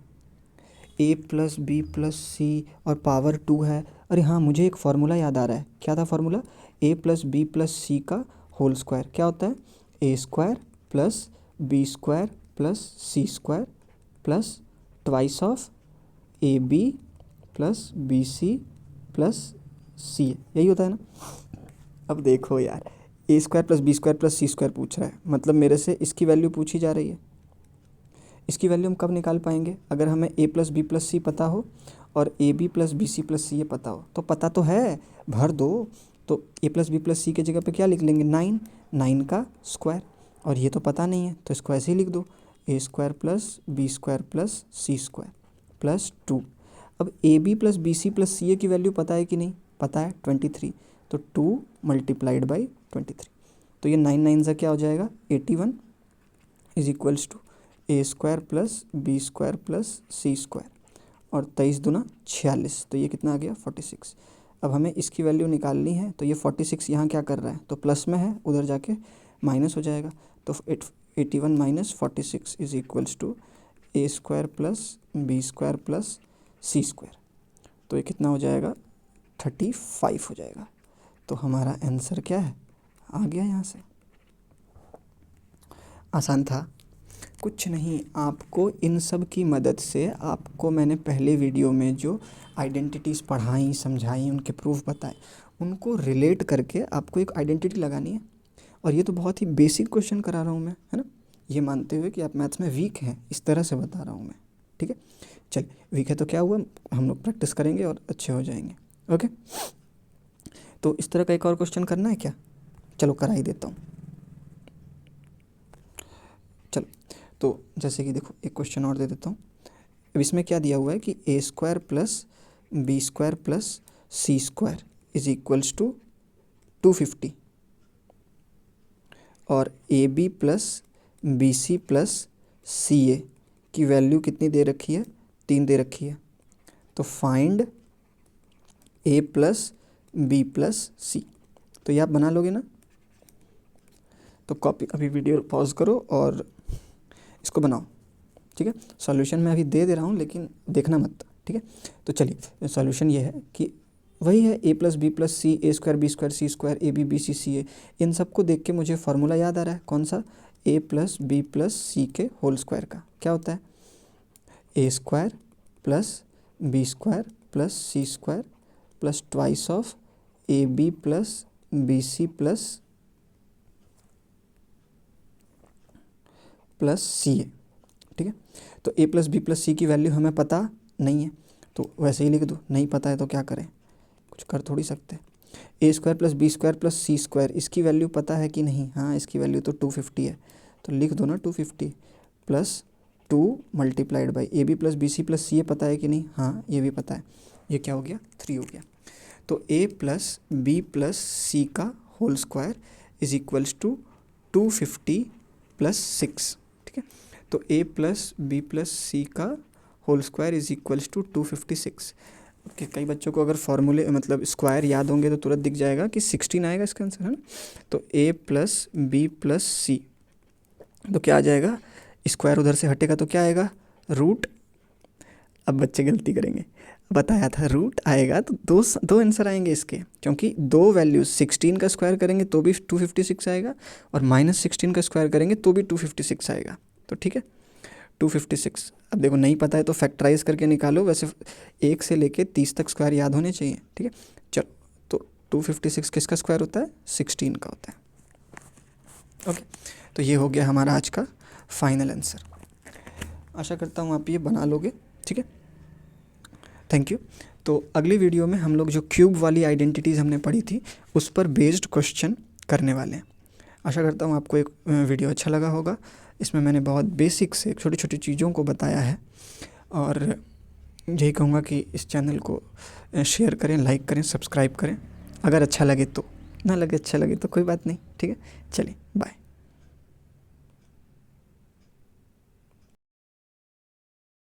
a plus B plus C और पावर 2 है। अरे हाँ, मुझे एक फार्मूला याद आ रहा है, क्या था formula? a plus B plus सी का होल स्क्वायर क्या होता है? a square plus B square plus C square plus twice of A B plus B C plus C, यही होता है ना? अब देखो यार, a square plus B square plus C square पूछ रहा है, मतलब मेरे से इसकी वैल्यू पूछी जा रही है। इसकी वैल्यू हम कब निकाल पाएंगे? अगर हमें a plus B plus C पता हो और A B plus B C plus C ये पता हो, तो पता तो है, भर दो। तो a प्लस बी प्लस सी के जगह पे क्या लिख लेंगे? 9 का स्क्वायर, और ये तो पता नहीं है तो इसको ऐसे ही लिख दो, a square plus B square plus C square plus 2। अब A B plus B C plus C A की वैल्यू पता है कि नहीं? पता है, 23, तो 2 मल्टीप्लाइड बाई 23, तो ये 9 9 सा क्या हो जाएगा? 81 is equals to a square plus B square plus C square, और 23 दूना 46, तो ये कितना आ गया? 46। अब हमें इसकी वैल्यू निकालनी है, तो ये 46 यहाँ क्या कर रहा है, तो प्लस में है, उधर जाके माइनस हो जाएगा। तो 81 minus 46 is equals to a square plus B square plus C square. तो ये कितना हो जाएगा, 35 हो जाएगा। तो हमारा आंसर क्या है, आ गया यहाँ से। आसान था, कुछ नहीं। आपको इन सब की मदद से, आपको मैंने पहले वीडियो में जो आइडेंटिटीज़ पढ़ाई, समझाई, उनके प्रूफ बताए, उनको रिलेट करके आपको एक आइडेंटिटी लगानी है। और ये तो बहुत ही बेसिक क्वेश्चन करा रहा हूँ मैं, है ना, ये मानते हुए कि आप मैथ्स में वीक हैं, इस तरह से बता रहा हूँ मैं, ठीक है। चल, वीक है तो क्या हुआ, हम लोग प्रैक्टिस करेंगे और अच्छे हो जाएंगे। ओके, तो इस तरह का एक और क्वेश्चन करना है क्या, चलो करा ही देता हूँ। चलो, तो जैसे कि देखो एक क्वेश्चन और दे देता हूँ। अब इसमें क्या दिया हुआ है कि A square plus B square plus C square is equals to 250 और A B plus B C plus C A की वैल्यू कितनी दे रखी है, 3 दे रखी है। तो फाइंड ए प्लस बी प्लस सी। तो ये आप बना लोगे ना, तो कॉपी, अभी वीडियो पॉज करो और इसको बनाओ, ठीक है। सॉल्यूशन मैं अभी दे रहा हूँ, लेकिन देखना मत, ठीक है। तो चलिए, सॉल्यूशन ये है कि वही है A plus B plus C, A square B square C square, A B B C C A. इन सबको देख के मुझे फार्मूला याद आ रहा है, कौन सा, ए प्लस बी प्लस सी के होल स्क्वायर का क्या होता है, a square plus B square plus C square plus twice of A B plus B C plus C a, ठीक है। तो ए प्लस बी प्लस सी की वैल्यू हमें पता नहीं है, तो वैसे ही लिख दो, नहीं पता है तो क्या करें, कुछ कर थोड़ी सकते। A square plus B square plus C square, इसकी वैल्यू पता है कि नहीं, हाँ इसकी वैल्यू तो 250 है, तो लिख दो ना 250 plus 2 multiplied by a B plus B C plus C a पता है कि नहीं, हाँ ये भी पता है। ये क्या हो गया, 3 हो गया। तो ए प्लस बी प्लस सी का whole square is equals to 250 plus 6, ठीक है। तो ए प्लस बी प्लस सी का whole square is equals to 256। Okay, कई बच्चों को अगर फॉर्मूले मतलब स्क्वायर याद होंगे तो तुरंत दिख जाएगा कि 16 आएगा इसका आंसर, है ना। तो ए प्लस बी प्लस सी, तो क्या आ जाएगा, स्क्वायर उधर से हटेगा तो क्या आएगा, रूट। अब बच्चे गलती करेंगे, बताया था रूट आएगा तो दो आंसर आएंगे इसके, क्योंकि दो वैल्यूज 16 का स्क्वायर करेंगे तो भी 256 आएगा और -16 का स्क्वायर करेंगे तो भी 256 आएगा। तो ठीक है, 256। अब देखो नहीं पता है तो फैक्टराइज करके निकालो, वैसे 1 से लेके 30 तक स्क्वायर याद होने चाहिए, ठीक है। चलो, तो 256 किसका स्क्वायर होता है, 16 का होता है। ओके, तो ये हो गया हमारा आज का फाइनल आंसर। आशा करता हूँ आप ये बना लोगे, ठीक है। Thank you. तो अगली वीडियो में हम लोग जो क्यूब वाली आइडेंटिटीज़ हमने पढ़ी थी उस पर बेस्ड क्वेश्चन करने वाले हैं। आशा करता हूँ आपको एक वीडियो अच्छा लगा होगा। इसमें मैंने बहुत बेसिक से छोटी छोटी चीज़ों को बताया है, और यही कहूँगा कि इस चैनल को शेयर करें, लाइक करें, सब्सक्राइब करें। अगर अच्छा लगे तो, ना लगे अच्छा लगे तो कोई बात नहीं, ठीक है। चलिए, बाय।